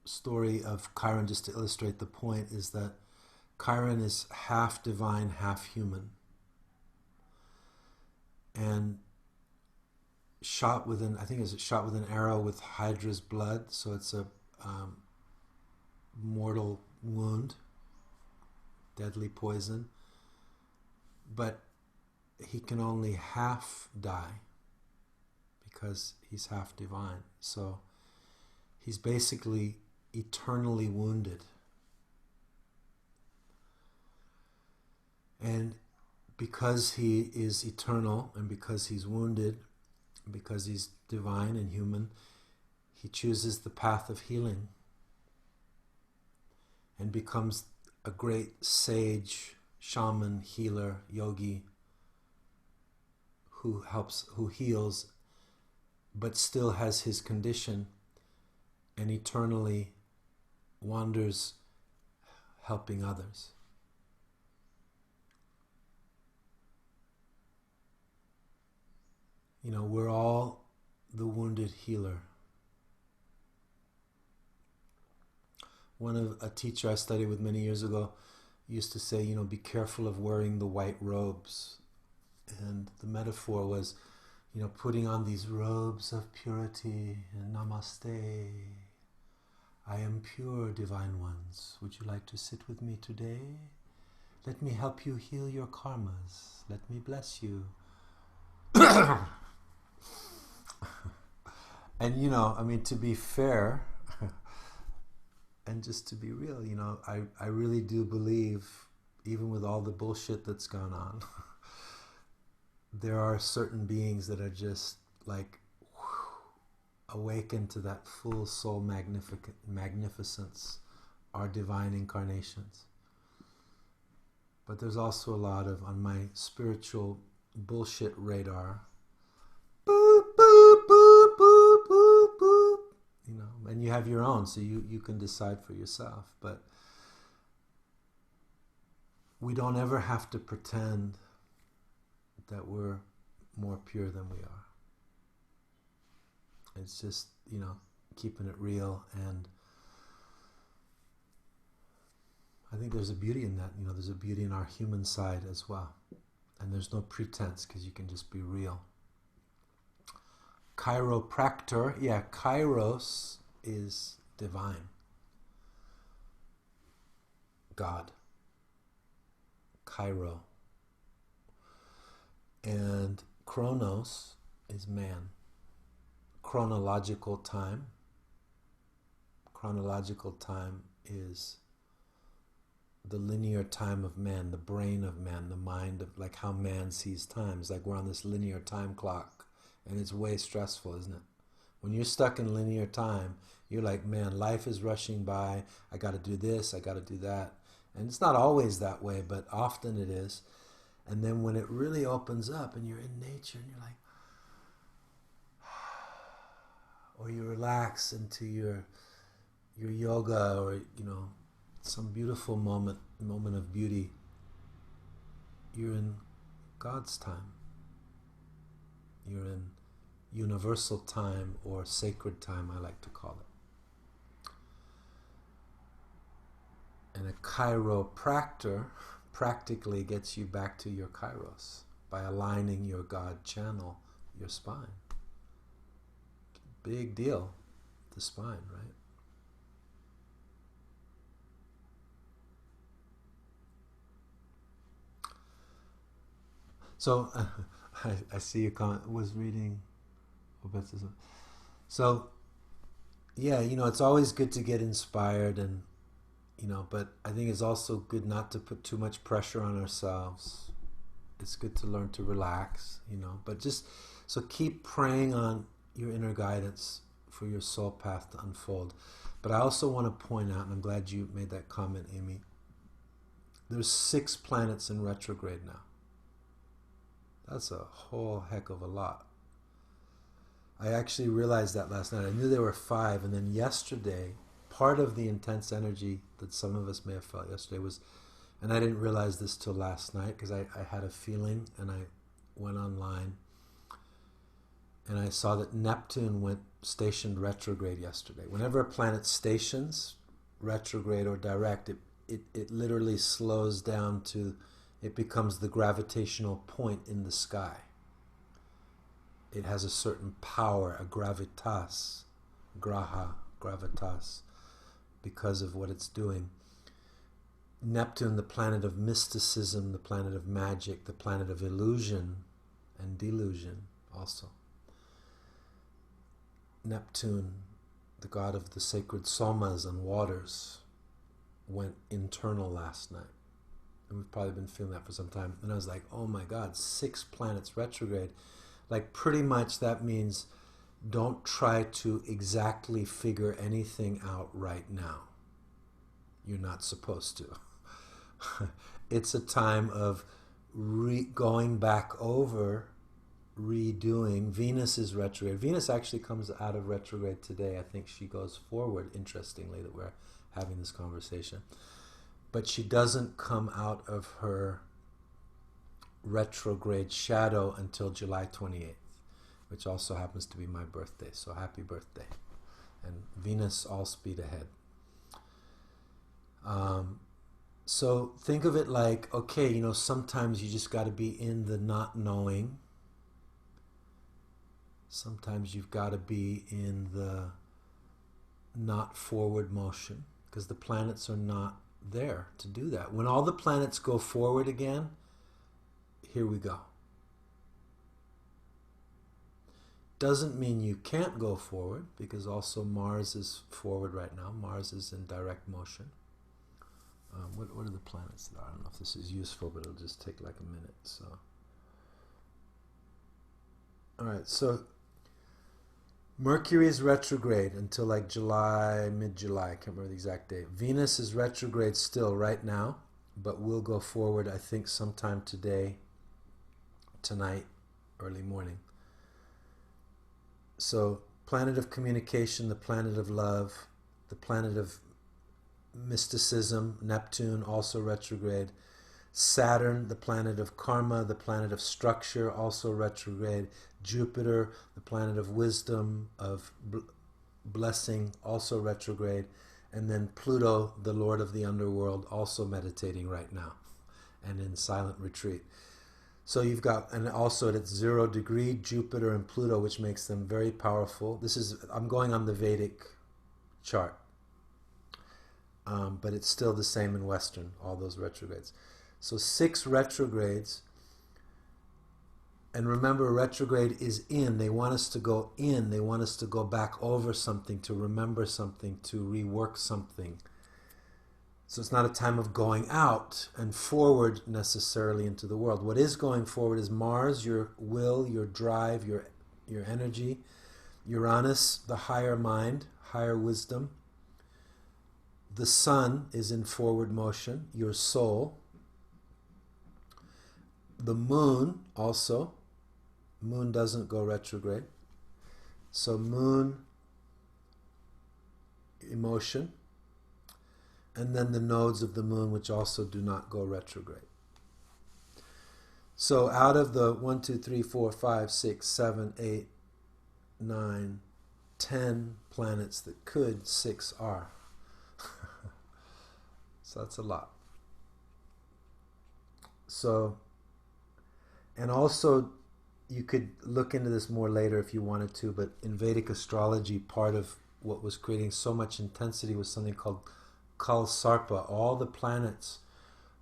story of Chiron, just to illustrate the point, is that Chiron is half divine, half human. And shot with an, I think it's shot with an arrow with Hydra's blood, so it's a mortal wound, deadly poison. But he can only half die because he's half divine. So he's basically eternally wounded. And because he is eternal and because he's wounded, because he's divine and human, he chooses the path of healing and becomes a great sage, shaman, healer, yogi who helps, who heals, but still has his condition and eternally wanders helping others. You know, we're all the wounded healer. A teacher I studied with many years ago used to say, you know, be careful of wearing the white robes. And the metaphor was, you know, putting on these robes of purity and namaste. I am pure, divine ones. Would you like to sit with me today? Let me help you heal your karmas. Let me bless you. And, you know, I mean, to be fair, and just to be real, you know, I really do believe, even with all the bullshit that's gone on, there are certain beings that are just like awakened to that full soul magnificence, our divine incarnations. But there's also a lot of, on my spiritual bullshit radar, boop, boop, boop, boop, boop, boop, you know, and you have your own, so you can decide for yourself. But we don't ever have to pretend that we're more pure than we are. It's just, you know, keeping it real. And I think there's a beauty in that. You know, there's a beauty in our human side as well. And there's no pretense because you can just be real. Chiropractor, yeah, Kairos is divine. God. Cairo. And Chronos is man. Chronological time. Chronological time is the linear time of man, the brain of man, the mind of, like how man sees time. It's like we're on this linear time clock, and it's way stressful, isn't it? When you're stuck in linear time, you're like, man, life is rushing by. I got to do this, I got to do that. And it's not always that way, but often it is. And then when it really opens up and you're in nature and you're like, or you relax into your yoga, or, you know, some beautiful moment of beauty, you're in God's time. You're in universal time, or sacred time, I like to call it. And a chiropractor practically gets you back to your kairos by aligning your God channel, your spine. Big deal, the spine, right? So, I see your comment, was reading. So, yeah, you know, it's always good to get inspired, and, you know, but I think it's also good not to put too much pressure on ourselves. It's good to learn to relax, you know, but just, so keep praying on your inner guidance for your soul path to unfold. But I also want to point out, and I'm glad you made that comment, Amy, there's 6 planets in retrograde now. That's a whole heck of a lot. I actually realized that last night. I knew there were 5, and then yesterday, part of the intense energy that some of us may have felt yesterday was, and I didn't realize this till last night because I had a feeling, and I went online and I saw that Neptune went stationed retrograde yesterday. Whenever a planet stations retrograde or direct, it literally slows down to, it becomes the gravitational point in the sky. It has a certain power, a gravitas, gravitas, because of what it's doing. Neptune, the planet of mysticism, the planet of magic, the planet of illusion and delusion also. Neptune, the god of the sacred somas and waters, went internal last night. And we've probably been feeling that for some time. And I was like, oh my God, 6 planets retrograde. Like pretty much that means don't try to exactly figure anything out right now. You're not supposed to. It's a time of going back over, redoing. Venus is retrograde. Venus actually comes out of retrograde today. I think she goes forward, interestingly, that we're having this conversation. But she doesn't come out of her retrograde shadow until July 28th, which also happens to be my birthday. So happy birthday. And Venus all speed ahead. So think of it like, okay, sometimes you just got to be in the not knowing. Sometimes you've got to be in the not forward motion, because the planets are not there to do that. When all the planets go forward again, here we go. Doesn't mean you can't go forward, because also Mars is forward right now. Mars is in direct motion. What are the planets that are? I don't know if this is useful, but it'll just take like a minute. So, all right. So Mercury is retrograde until like July, mid-July. I can't remember the exact date. Venus is retrograde still right now, but will go forward, I think, sometime today, tonight, early morning. So, planet of communication, the planet of love, the planet of mysticism, Neptune, also retrograde. Saturn, the planet of karma, the planet of structure, also retrograde. Jupiter, the planet of wisdom, of blessing, also retrograde. And then Pluto, the lord of the underworld, also meditating right now and in silent retreat. So you've got, and also at 0 degree, Jupiter and Pluto, which makes them very powerful. I'm going on the Vedic chart. But it's still the same in Western, all those retrogrades. So 6 retrogrades. And remember, retrograde is in. They want us to go in. They want us to go back over something, to remember something, to rework something. So it's not a time of going out and forward necessarily into the world. What is going forward is Mars, your will, your drive, your energy. Uranus, the higher mind, higher wisdom. The sun is in forward motion, your soul. The moon also. Moon doesn't go retrograde. So moon, emotion. And then the nodes of the moon, which also do not go retrograde. So out of the 1, 2, 3, 4, 5, 6, 7, 8, 9, 10 planets that could, 6 are. So that's a lot. So, and also you could look into this more later if you wanted to, but in Vedic astrology, part of what was creating so much intensity was something called Kal Sarpa. All the planets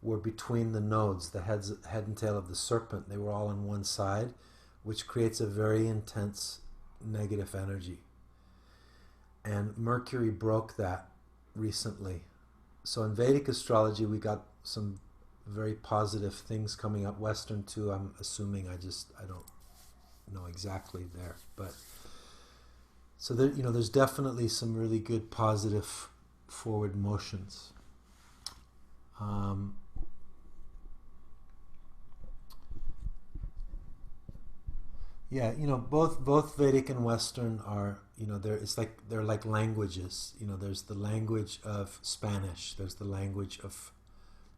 were between the nodes, the head and tail of the serpent. They were all on one side, which creates a very intense negative energy. And Mercury broke that recently. So in Vedic astrology, we got some very positive things coming up. Western too, I'm assuming. I don't know exactly there. But so there, there's definitely some really good positive forward motions. Yeah, both Vedic and Western are, they're like languages. There's the language of Spanish, there's the language of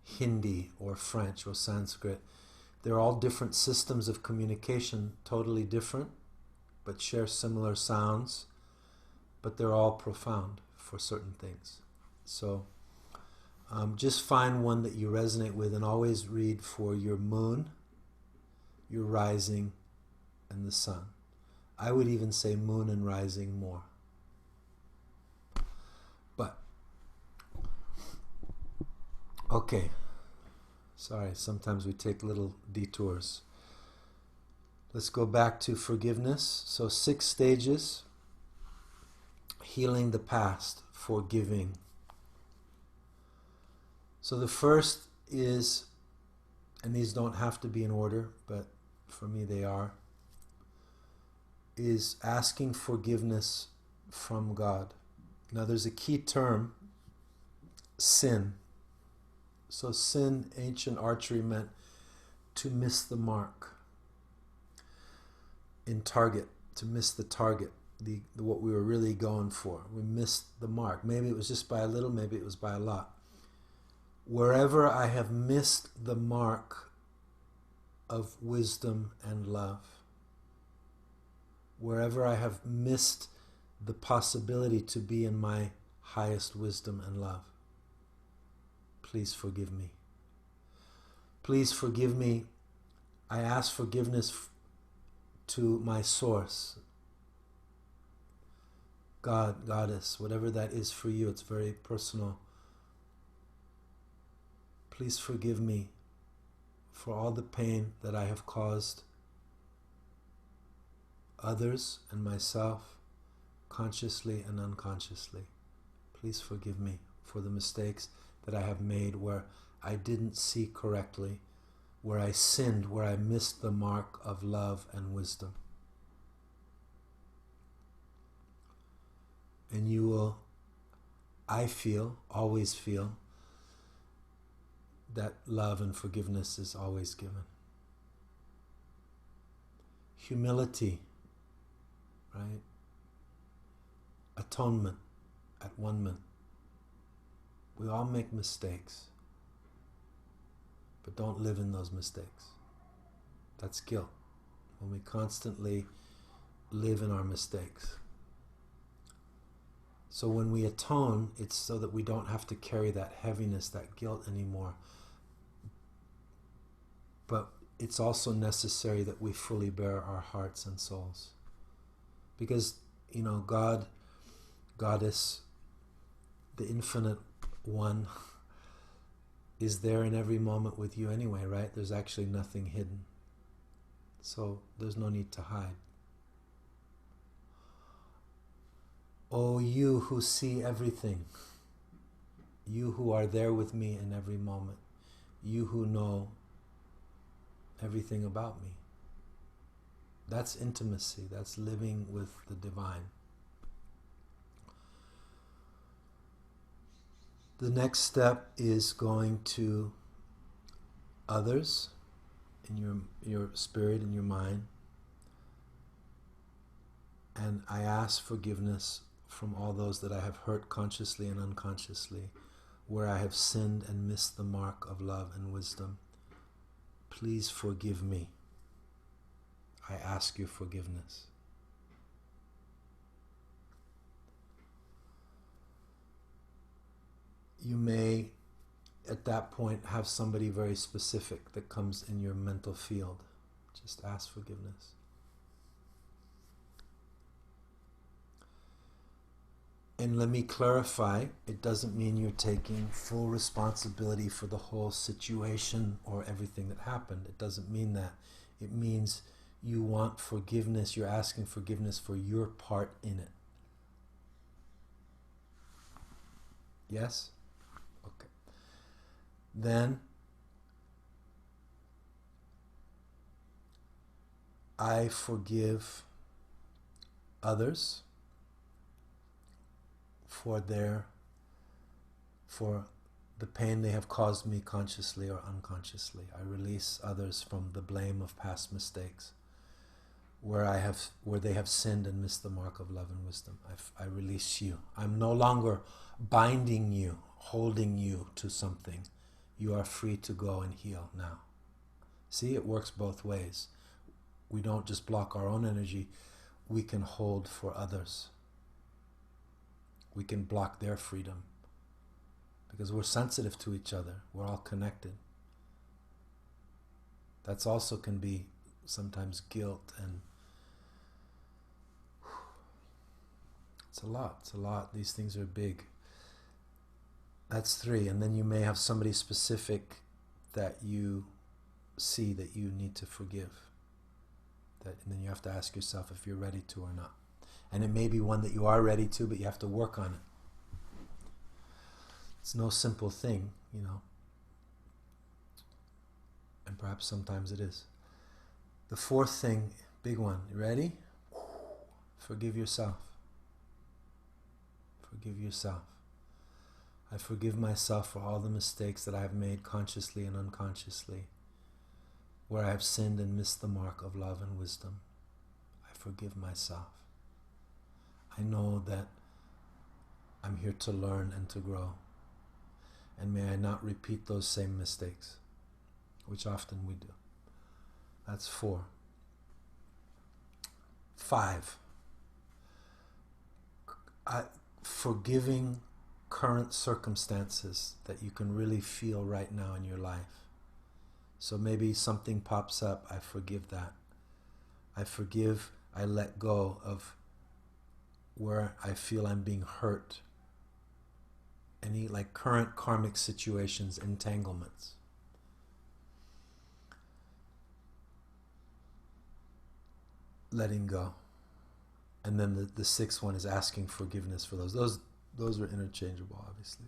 Hindi or French or Sanskrit. They're all different systems of communication, totally different, but share similar sounds, but they're all profound for certain things. So just find one that you resonate with, and always read for your moon, your rising, and the sun. I would even say moon and rising more. But, okay. Sorry, sometimes we take little detours. Let's go back to forgiveness. So 6 stages. Healing the past, forgiving. So the first is, and these don't have to be in order, but for me they are, is asking forgiveness from God. Now there's a key term, sin. So sin, ancient archery, meant to miss the mark in target, to miss the target, what we were really going for. We missed the mark. Maybe it was just by a little, maybe it was by a lot. Wherever I have missed the mark of wisdom and love, wherever I have missed the possibility to be in my highest wisdom and love, please forgive me. Please forgive me. I ask forgiveness to my source, God, Goddess, whatever that is for you. It's very personal. Please forgive me for all the pain that I have caused others and myself, consciously and unconsciously. Please forgive me for the mistakes that I have made where I didn't see correctly, where I sinned, where I missed the mark of love and wisdom. And you will, I feel, always feel, that love and forgiveness is always given. Humility, right? Atonement, at-one-ment. We all make mistakes, but don't live in those mistakes. That's guilt, when we constantly live in our mistakes. So when we atone, it's so that we don't have to carry that heaviness, that guilt anymore. But it's also necessary that we fully bare our hearts and souls. Because, God, Goddess, the Infinite One, is there in every moment with you anyway, right? There's actually nothing hidden. So there's no need to hide. Oh, you who see everything, you who are there with me in every moment, you who know everything about me. That's intimacy, that's living with the divine. The next step is going to others in your spirit, in your mind, and I ask forgiveness from all those that I have hurt consciously and unconsciously, where I have sinned and missed the mark of love and wisdom. Please forgive me. I ask your forgiveness. You may, at that point, have somebody very specific that comes in your mental field. Just ask forgiveness. And let me clarify, it doesn't mean you're taking full responsibility for the whole situation or everything that happened. It doesn't mean that. It means you want forgiveness, you're asking forgiveness for your part in it. Yes? Okay. Then I forgive others for the pain they have caused me consciously or unconsciously. I release others from the blame of past mistakes. where they have sinned and missed the mark of love and wisdom. I release you. I'm no longer binding you, holding you to something. You are free to go and heal now. See, it works both ways. We don't just block our own energy, we can hold for others. We can block their freedom because we're sensitive to each other. We're all connected. That's also can be sometimes guilt, and it's a lot. These things are big. That's 3. And then you may have somebody specific that you see that you need to forgive. And then you have to ask yourself if you're ready to or not. And it may be one that you are ready to, but you have to work on it. It's no simple thing, you know. And perhaps sometimes it is. The 4th thing, big one. You ready? Forgive yourself. Forgive yourself. I forgive myself for all the mistakes that I have made consciously and unconsciously, where I have sinned and missed the mark of love and wisdom. I forgive myself. I know that I'm here to learn and to grow. And may I not repeat those same mistakes, which often we do. That's 4. 5. Forgiving current circumstances that you can really feel right now in your life. So maybe something pops up, I forgive that. I forgive, I let go of where I feel I'm being hurt. Any like current karmic situations, entanglements. Letting go. And then the 6th one is asking forgiveness for those. Those are interchangeable, obviously.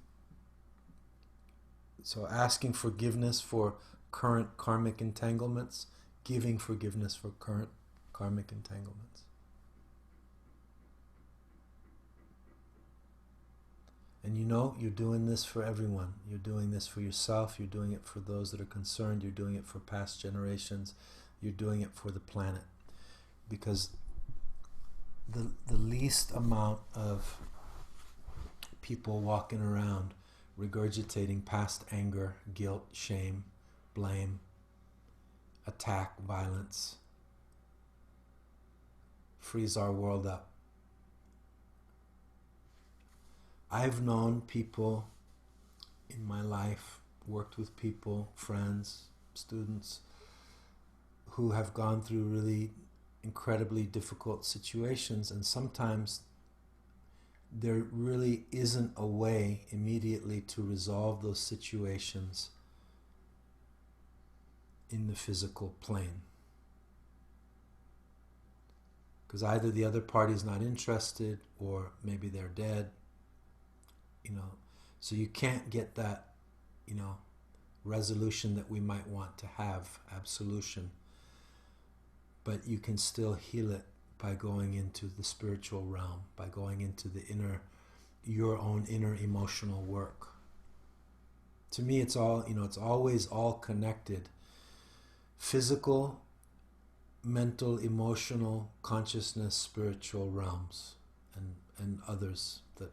So asking forgiveness for current karmic entanglements, giving forgiveness for current karmic entanglements. And you know, you're doing this for everyone. You're doing this for yourself. You're doing it for those that are concerned. You're doing it for past generations. You're doing it for the planet. Because the least amount of people walking around regurgitating past anger, guilt, shame, blame, attack, violence frees our world up. I've known people in my life, worked with people, friends, students, who have gone through really incredibly difficult situations, and sometimes there really isn't a way immediately to resolve those situations in the physical plane. Because either the other party's not interested, or maybe they're dead, you know. So you can't get that, you know, resolution that we might want to have, absolution. But you can still heal it by going into the spiritual realm, by going into the inner, your own inner emotional work. To me, it's all, you know, it's always all connected. Physical, mental, emotional, consciousness, spiritual realms, and others that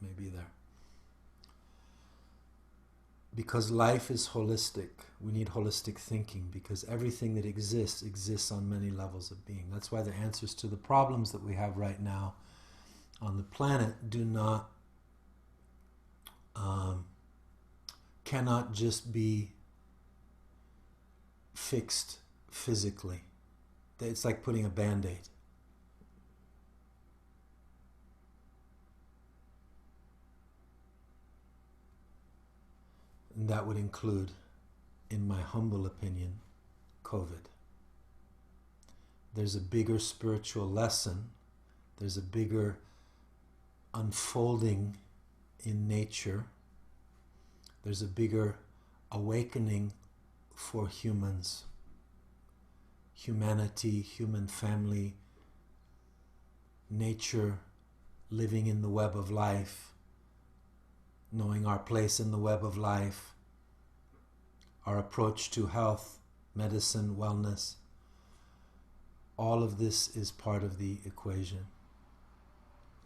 may be there. Because life is holistic. We need holistic thinking, because everything that exists on many levels of being. That's why the answers to the problems that we have right now on the planet do not, cannot just be fixed physically. It's like putting a Band-Aid. And that would include, in my humble opinion, COVID. There's a bigger spiritual lesson. There's a bigger unfolding in nature. There's a bigger awakening for humans, humanity, human family, nature, living in the web of life, knowing our place in the web of life, our approach to health, medicine, wellness. all of this is part of the equation.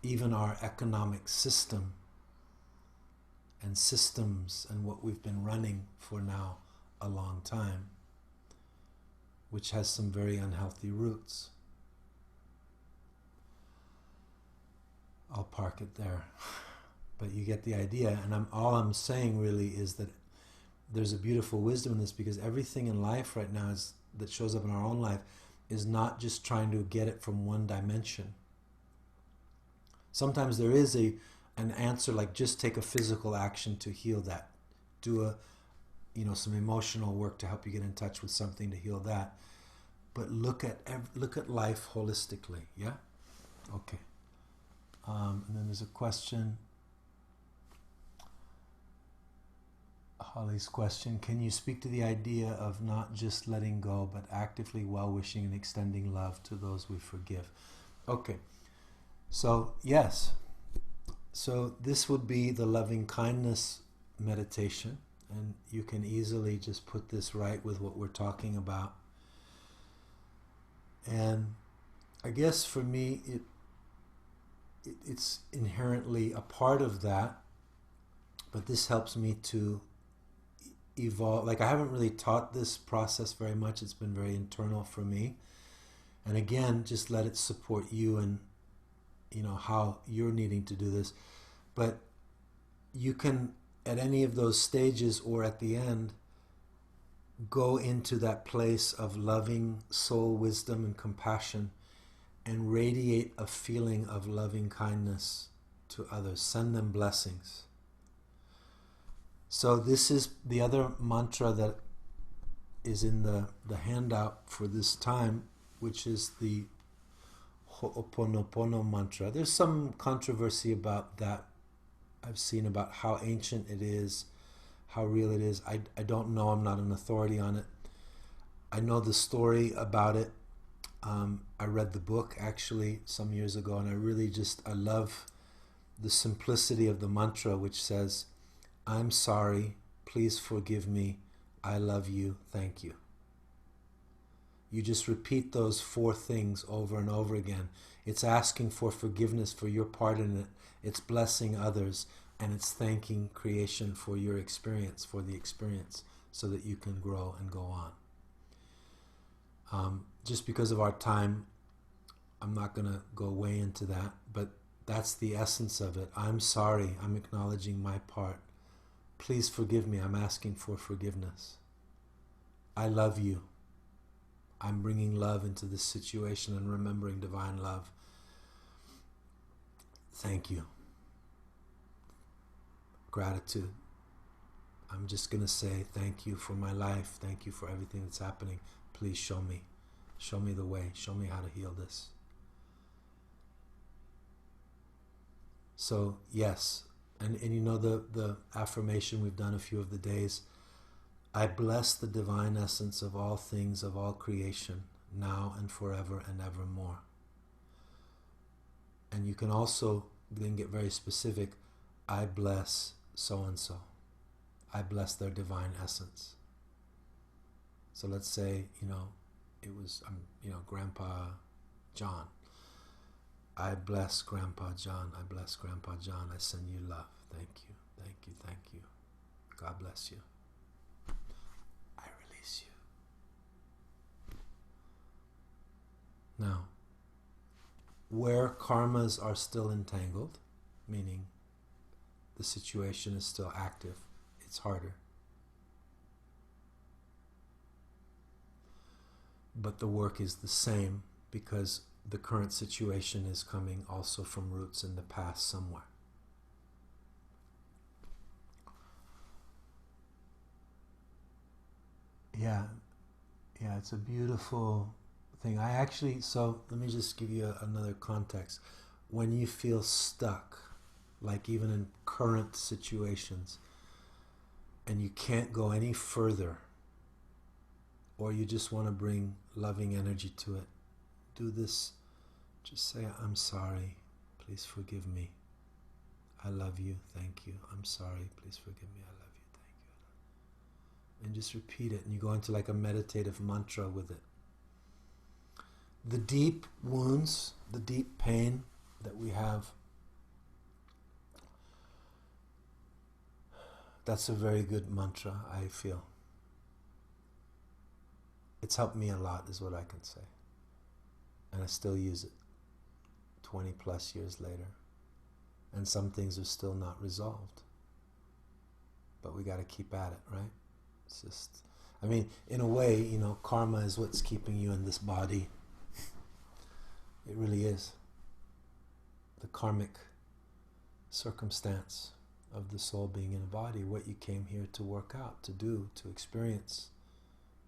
Even our economic system and systems and what we've been running for now a long time, which has some very unhealthy roots. I'll park it there. But you get the idea, and all I'm saying really is that there's a beautiful wisdom in this, because everything in life right now that shows up in our own life is not just trying to get it from one dimension. Sometimes there is an answer, like just take a physical action to heal that. Do some emotional work to help you get in touch with something to heal that. But look at life holistically. Yeah? Okay. And then there's a question. Holly's question, can you speak to the idea of not just letting go, but actively well-wishing and extending love to those we forgive? Okay. So, yes. So this would be the loving kindness meditation, and you can easily just put this right with what we're talking about. And I guess for me, it's inherently a part of that, but this helps me to evolve. Like, I haven't really taught this process very much. It's been very internal for me. And again, just let it support you and how you're needing to do this. But you can, at any of those stages or at the end, go into that place of loving soul wisdom and compassion and radiate a feeling of loving kindness to others. Send them blessings. So this is the other mantra that is in the handout for this time, which is the Ho'oponopono mantra. There's some controversy about that. I've seen about how ancient it is, how real it is. I don't know. I'm not an authority on it. I know the story about it. I read the book actually some years ago, and I love the simplicity of the mantra, which says, I'm sorry, please forgive me, I love you, thank you. You just repeat those 4 things over and over again. It's asking for forgiveness for your part in it. It's blessing others, and it's thanking creation for your experience, for the experience, so that you can grow and go on. Just because of our time, I'm not going to go way into that, but that's the essence of it. I'm sorry, I'm acknowledging my part. Please forgive me, I'm asking for forgiveness. I love you. I'm bringing love into this situation and remembering divine love. Thank you. Gratitude. I'm just going to say thank you for my life. Thank you for everything that's happening. Please show me. Show me the way. Show me how to heal this. So, yes. And the affirmation we've done a few of the days, I bless the divine essence of all things, of all creation, now and forever and evermore. And you can also then get very specific. I bless so-and-so. I bless their divine essence. So let's say, it was, Grandpa John. I bless Grandpa John. I bless Grandpa John. I send you love. Thank you. Thank you. Thank you. God bless you. I release you. Now, where karmas are still entangled, meaning the situation is still active, it's harder. But the work is the same, because the current situation is coming also from roots in the past somewhere. Yeah, it's a beautiful thing. So let me just give you another context. When you feel stuck, like even in current situations, and you can't go any further, or you just want to bring loving energy to it, do this. Just say, I'm sorry, please forgive me. I love you, thank you. I'm sorry, please forgive me. I love you, thank you. And just repeat it, and you go into like a meditative mantra with it. the deep wounds, the deep pain that we have, that's a very good mantra, I feel. It's helped me a lot, is what I can say. And I still use it 20 plus years later. And some things are still not resolved. But we got to keep at it, right? It's just, I mean, in a way, you know, karma is what's keeping you in this body. It really is. The karmic circumstance of the soul being in a body, what you came here to work out, to do, to experience,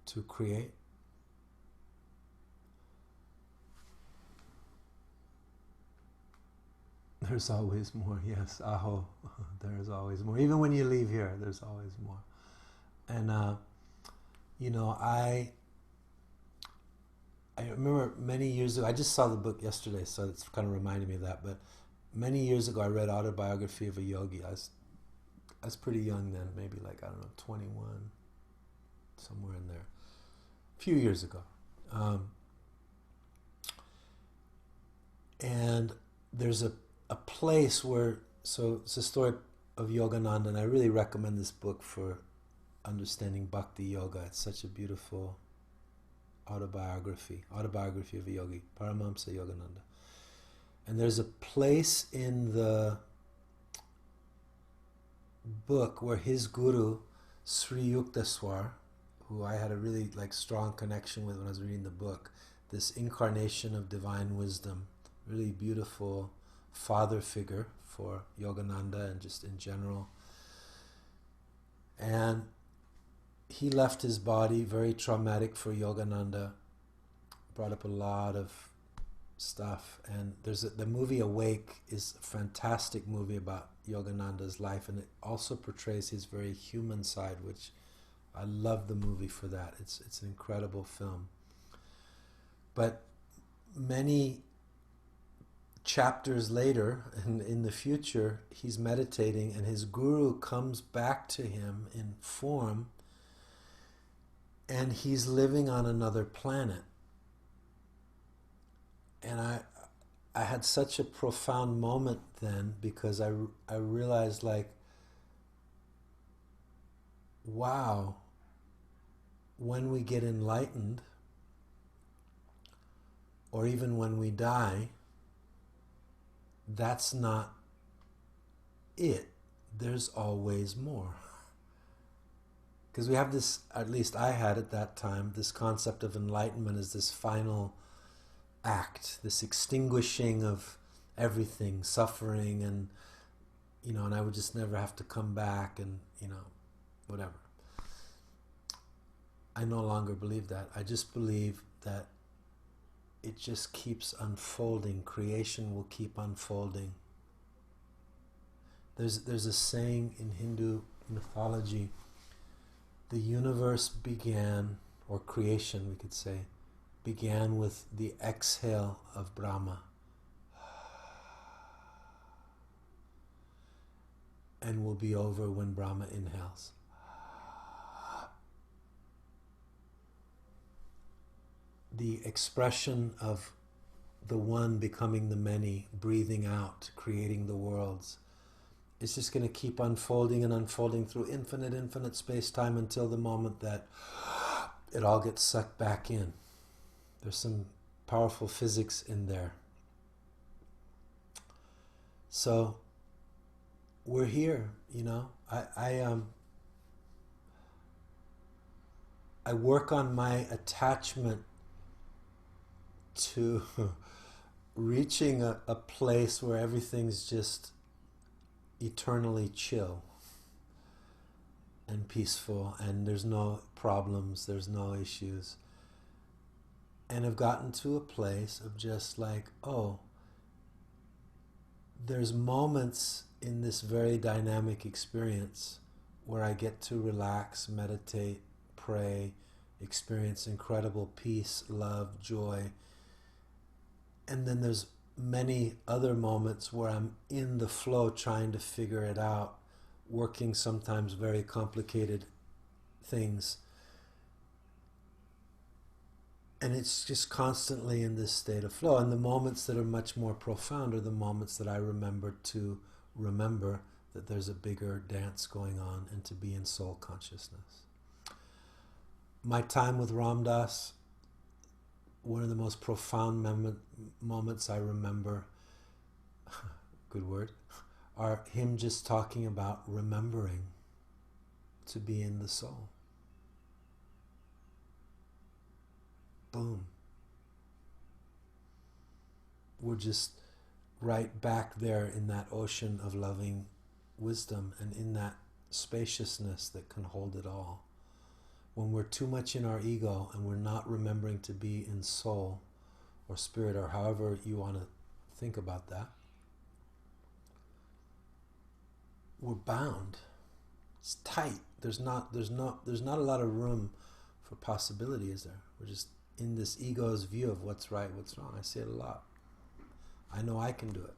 to create. There's always more, yes, aho, there's always more. Even when you leave here, there's always more. And, you know, I remember many years ago, I just saw the book yesterday, so it's kind of reminded me of that, but many years ago I read Autobiography of a Yogi. I was pretty young then, maybe like, I don't know, 21, somewhere in there, a few years ago. And there's a place where, so it's a story of Yogananda, and I really recommend this book for understanding Bhakti Yoga. It's such a beautiful autobiography of a yogi, Paramahamsa Yogananda. And there's a place in the book where his guru, Sri Yukteswar, who I had a really strong connection with when I was reading the book, this incarnation of divine wisdom, really beautiful father figure for Yogananda and just in general. And he left his body, very traumatic for Yogananda, brought up a lot of stuff. And there's the movie Awake is a fantastic movie about Yogananda's life, and it also portrays his very human side, which I love the movie for that. It's an incredible film. But many chapters later, in the future, he's meditating, and his guru comes back to him in form, and he's living on another planet. And I had such a profound moment then, because I realized, like, wow, when we get enlightened, or even when we die, that's not it. There's always more. Because we have this, at least I had at that time, this concept of enlightenment as this final act, this extinguishing of everything, suffering, and, you know, and I would just never have to come back and, you know, whatever. I no longer believe that. I just believe that it just keeps unfolding. Creation will keep unfolding. There's a saying in Hindu mythology, the universe began, or creation we could say, began with the exhale of Brahma, and will be over when Brahma inhales. The expression of the one becoming the many, breathing out, creating the worlds, is just going to keep unfolding and unfolding through infinite space-time until the moment that it all gets sucked back in. There's some powerful physics in there. So we're here, you know. I work on my attachment to reaching a place where everything's just eternally chill and peaceful, and there's no problems, there's no issues. And I've gotten to a place of just like, oh, there's moments in this very dynamic experience where I get to relax, meditate, pray, experience incredible peace, love, joy. And then there's many other moments where I'm in the flow trying to figure it out, working sometimes very complicated things. And it's just constantly in this state of flow. And the moments that are much more profound are the moments that I remember to remember that there's a bigger dance going on and to be in soul consciousness. My time with Ram Dass, one of the most profound moments I remember, good word, are him just talking about remembering to be in the soul. Boom. We're just right back there in that ocean of loving wisdom and in that spaciousness that can hold it all. When we're too much in our ego and we're not remembering to be in soul or spirit or however you want to think about that, we're bound. It's tight. There's not a lot of room for possibility, is there? We're just in this ego's view of what's right, what's wrong. I see it a lot. I know I can do it.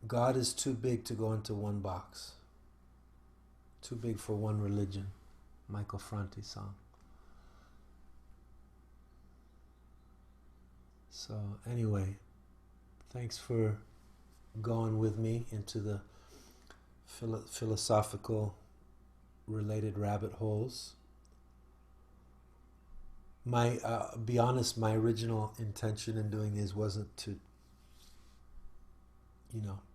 God is too big to go into one box. Too big for one religion. Michael Franti song. So anyway, thanks for going with me into the philosophical related rabbit holes. Be honest, my original intention in doing these wasn't to,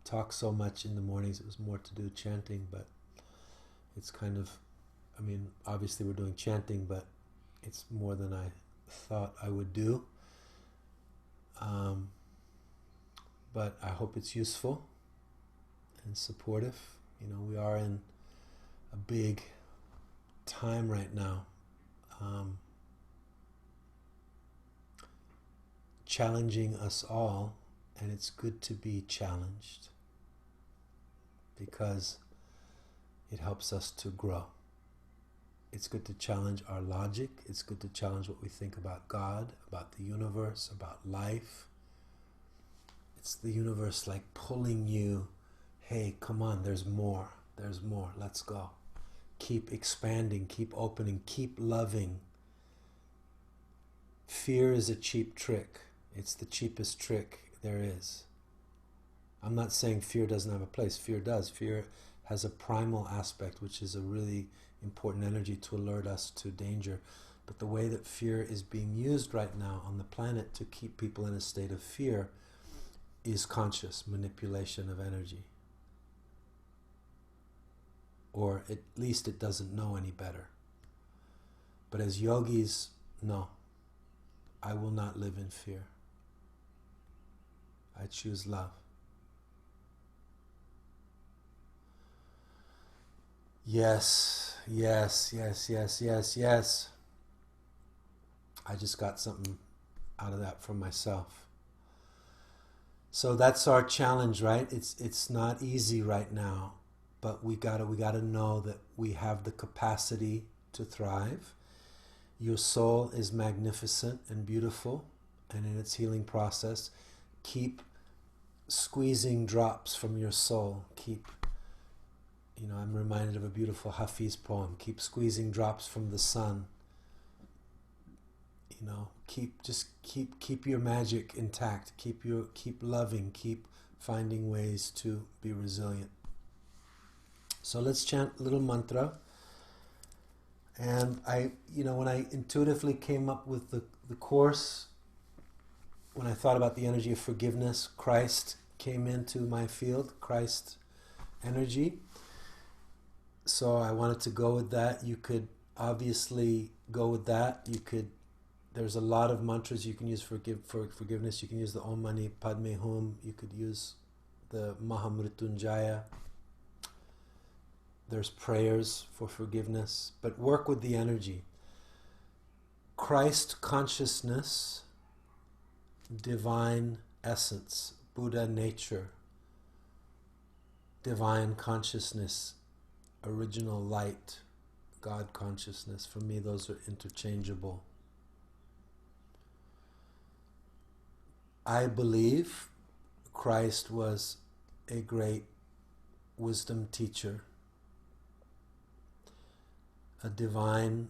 talk so much in the mornings. It was more to do chanting, but it's kind of, obviously we're doing chanting, but it's more than I thought I would do. But I hope it's useful and supportive. We are in a big time right now. Challenging us all, and it's good to be challenged because it helps us to grow. It's good to challenge our logic. It's good to challenge what we think about God, about the universe, about life. It's the universe like pulling you, hey, come on, there's more, let's go. Keep expanding, keep opening, keep loving. Fear is a cheap trick. It's the cheapest trick there is. I'm not saying fear doesn't have a place. Fear does. Fear has a primal aspect, which is a really important energy to alert us to danger. But the way that fear is being used right now on the planet to keep people in a state of fear is conscious manipulation of energy. Or at least it doesn't know any better. But as yogis, no. I will not live in fear. I choose love. Yes. I just got something out of that for myself. So that's our challenge, right? It's not easy right now, but we gotta know that we have the capacity to thrive. Your soul is magnificent and beautiful, and in its healing process, keep squeezing drops from your soul. I'm reminded of a beautiful Hafiz poem. Keep squeezing drops from the sun. Keep your magic intact. Keep loving. Keep finding ways to be resilient. So let's chant a little mantra. And when I intuitively came up with the course, when I thought about the energy of forgiveness, Christ came into my field, Christ energy. So I wanted to go with that. You could obviously go with that. There's a lot of mantras you can use for forgiveness. You can use the Om Mani Padme Hum. You could use the Mahamrityunjaya. There's prayers for forgiveness, but work with the energy. Christ consciousness, divine essence, Buddha nature, divine consciousness, original light, God consciousness. For me, those are interchangeable. I believe Christ was a great wisdom teacher, a divine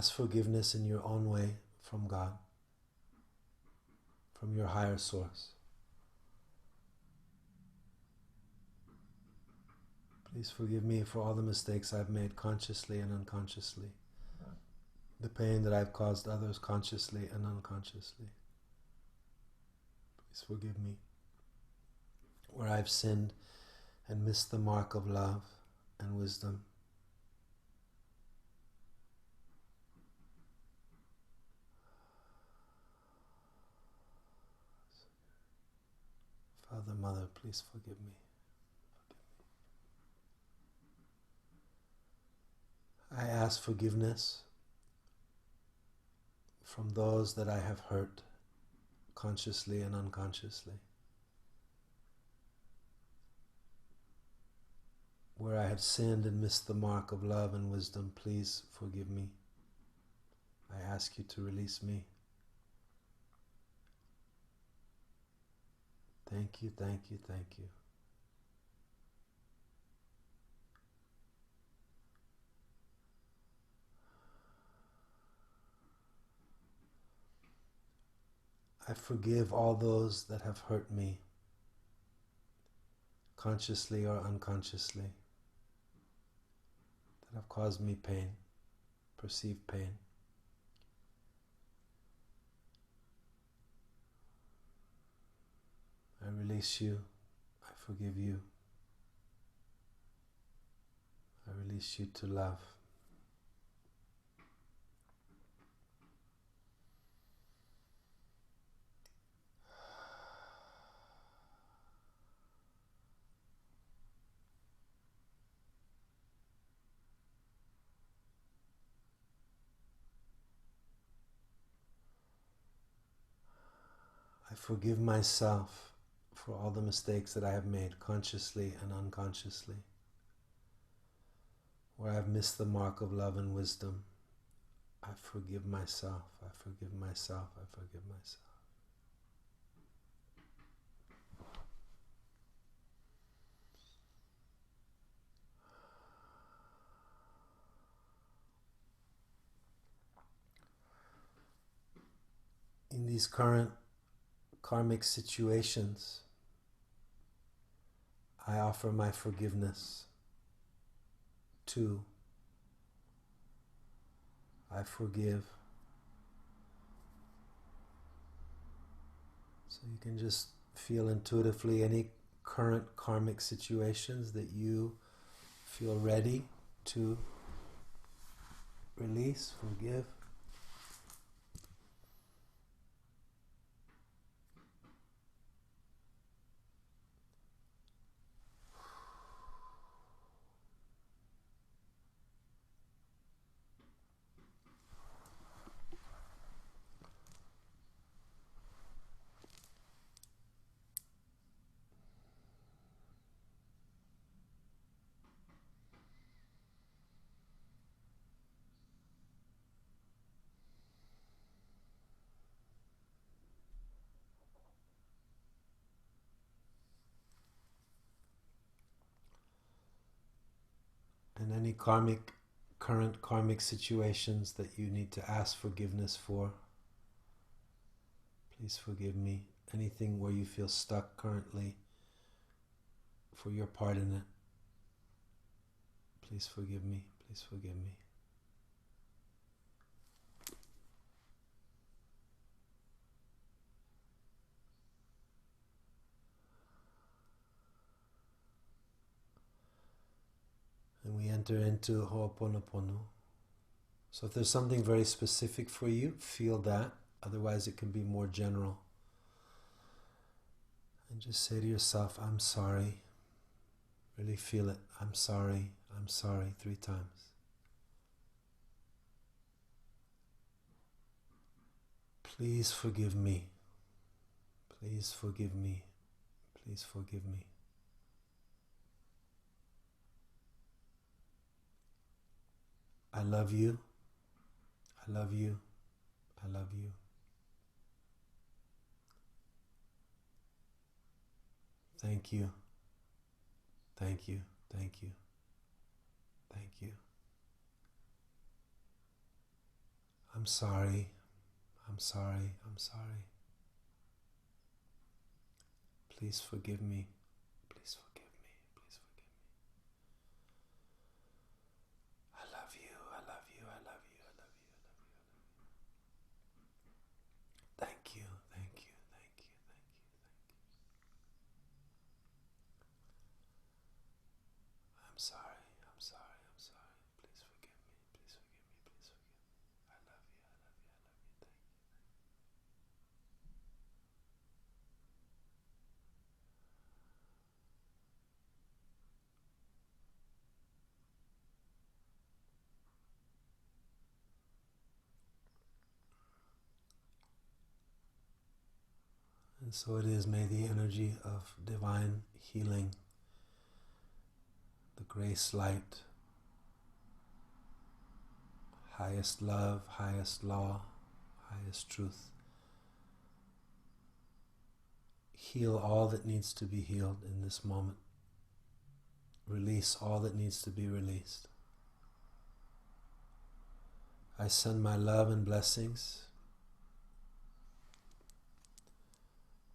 Ask forgiveness in your own way from God, from your higher source. Please forgive me for all the mistakes I've made consciously and unconsciously, the pain that I've caused others consciously and unconsciously. Please forgive me where I've sinned and missed the mark of love and wisdom. Father, Mother, please forgive me. I ask forgiveness from those that I have hurt consciously and unconsciously. Where I have sinned and missed the mark of love and wisdom, please forgive me. I ask you to release me. Thank you, thank you, thank you. I forgive all those that have hurt me, consciously or unconsciously, that have caused me pain, perceived pain. I release you. I forgive you. I release you to love. I forgive myself for all the mistakes that I have made consciously and unconsciously, where I've missed the mark of love and wisdom. I forgive myself. I forgive myself. I forgive myself. In these current karmic situations, I offer my forgiveness too. I forgive. So you can just feel intuitively any current karmic situations that you feel ready to release, forgive. And any current karmic situations that you need to ask forgiveness for, please forgive me. Anything where you feel stuck currently for your part in it, please forgive me. Please forgive me. And we enter into Ho'oponopono. So if there's something very specific for you, feel that. Otherwise it can be more general. And just say to yourself, I'm sorry. Really feel it. I'm sorry. I'm sorry 3 times. Please forgive me. Please forgive me. Please forgive me. I love you. I love you. I love you. Thank you. Thank you. Thank you. Thank you. I'm sorry, I'm sorry, I'm sorry. Please forgive me, please forgive me, please forgive me. I love you, I love you, I love you, I love you, I love you. Thank you, thank you, thank you, thank you, thank you. I'm sorry, I'm sorry, I'm sorry. Please forgive me, please forgive me, please forgive me. I love you, I love you, I love you, thank you. And so it is, may the energy of divine healing, the grace light, highest love, highest law, highest truth, heal all that needs to be healed in this moment. Release all that needs to be released. I send my love and blessings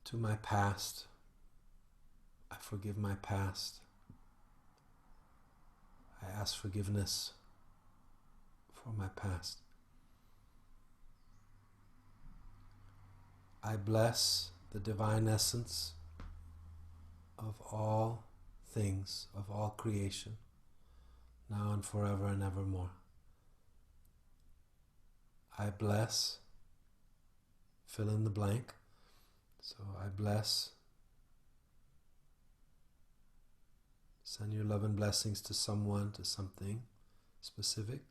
to my past. I forgive my past. I ask forgiveness for my past. I bless the divine essence of all things, of all creation, now and forever and evermore. I bless, fill in the blank. So I bless, send your love and blessings to someone, to something specific.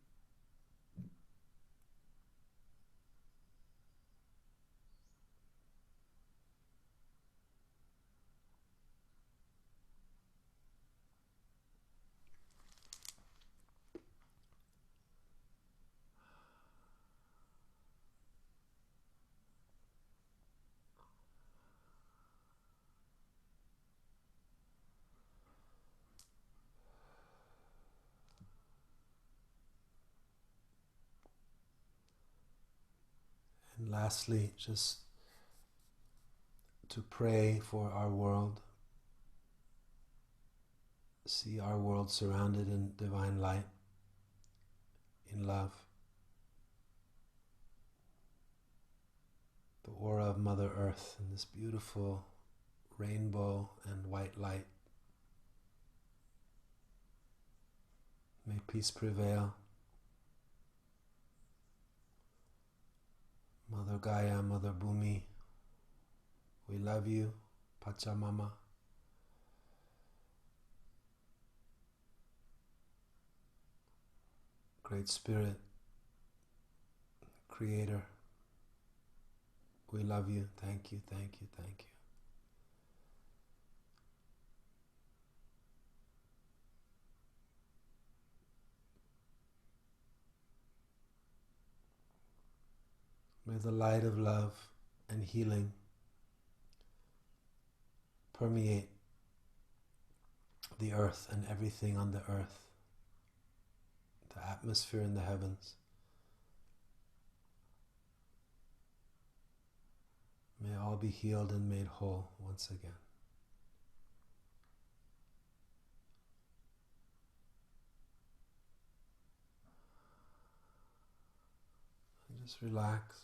And lastly, just to pray for our world. See our world surrounded in divine light, in love. The aura of Mother Earth in this beautiful rainbow and white light. May peace prevail. Mother Gaia, Mother Bhumi, we love you, Pachamama. Great Spirit, Creator, we love you. Thank you, thank you, thank you. May the light of love and healing permeate the earth and everything on the earth, the atmosphere in the heavens. May all be healed and made whole once again. And just relax.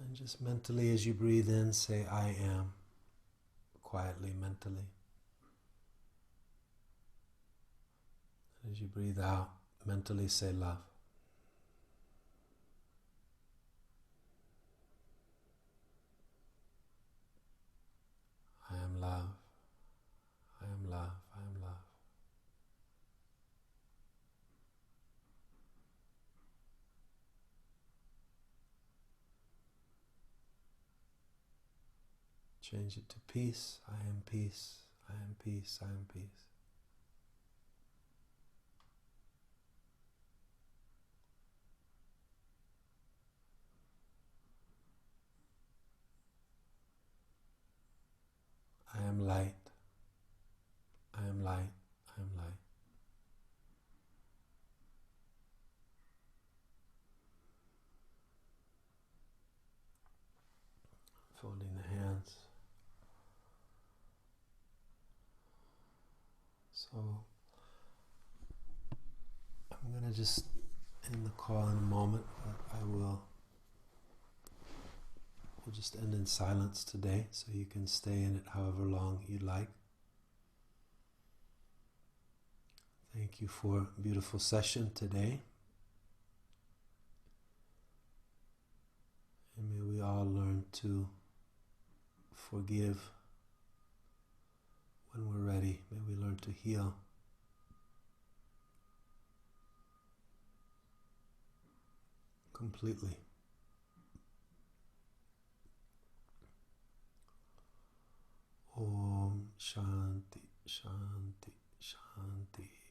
And just mentally, as you breathe in, say, I am, quietly, mentally. And as you breathe out, mentally say, love. I am love. I am love. I am love. Change it to peace. I am peace. I am peace. I am peace. I am light. So I'm going to just end the call in a moment, but we'll just end in silence today, so you can stay in it however long you like. Thank you for a beautiful session today. And may we all learn to forgive when we're ready. May we learn to heal. Completely. Om Shanti, Shanti, Shanti.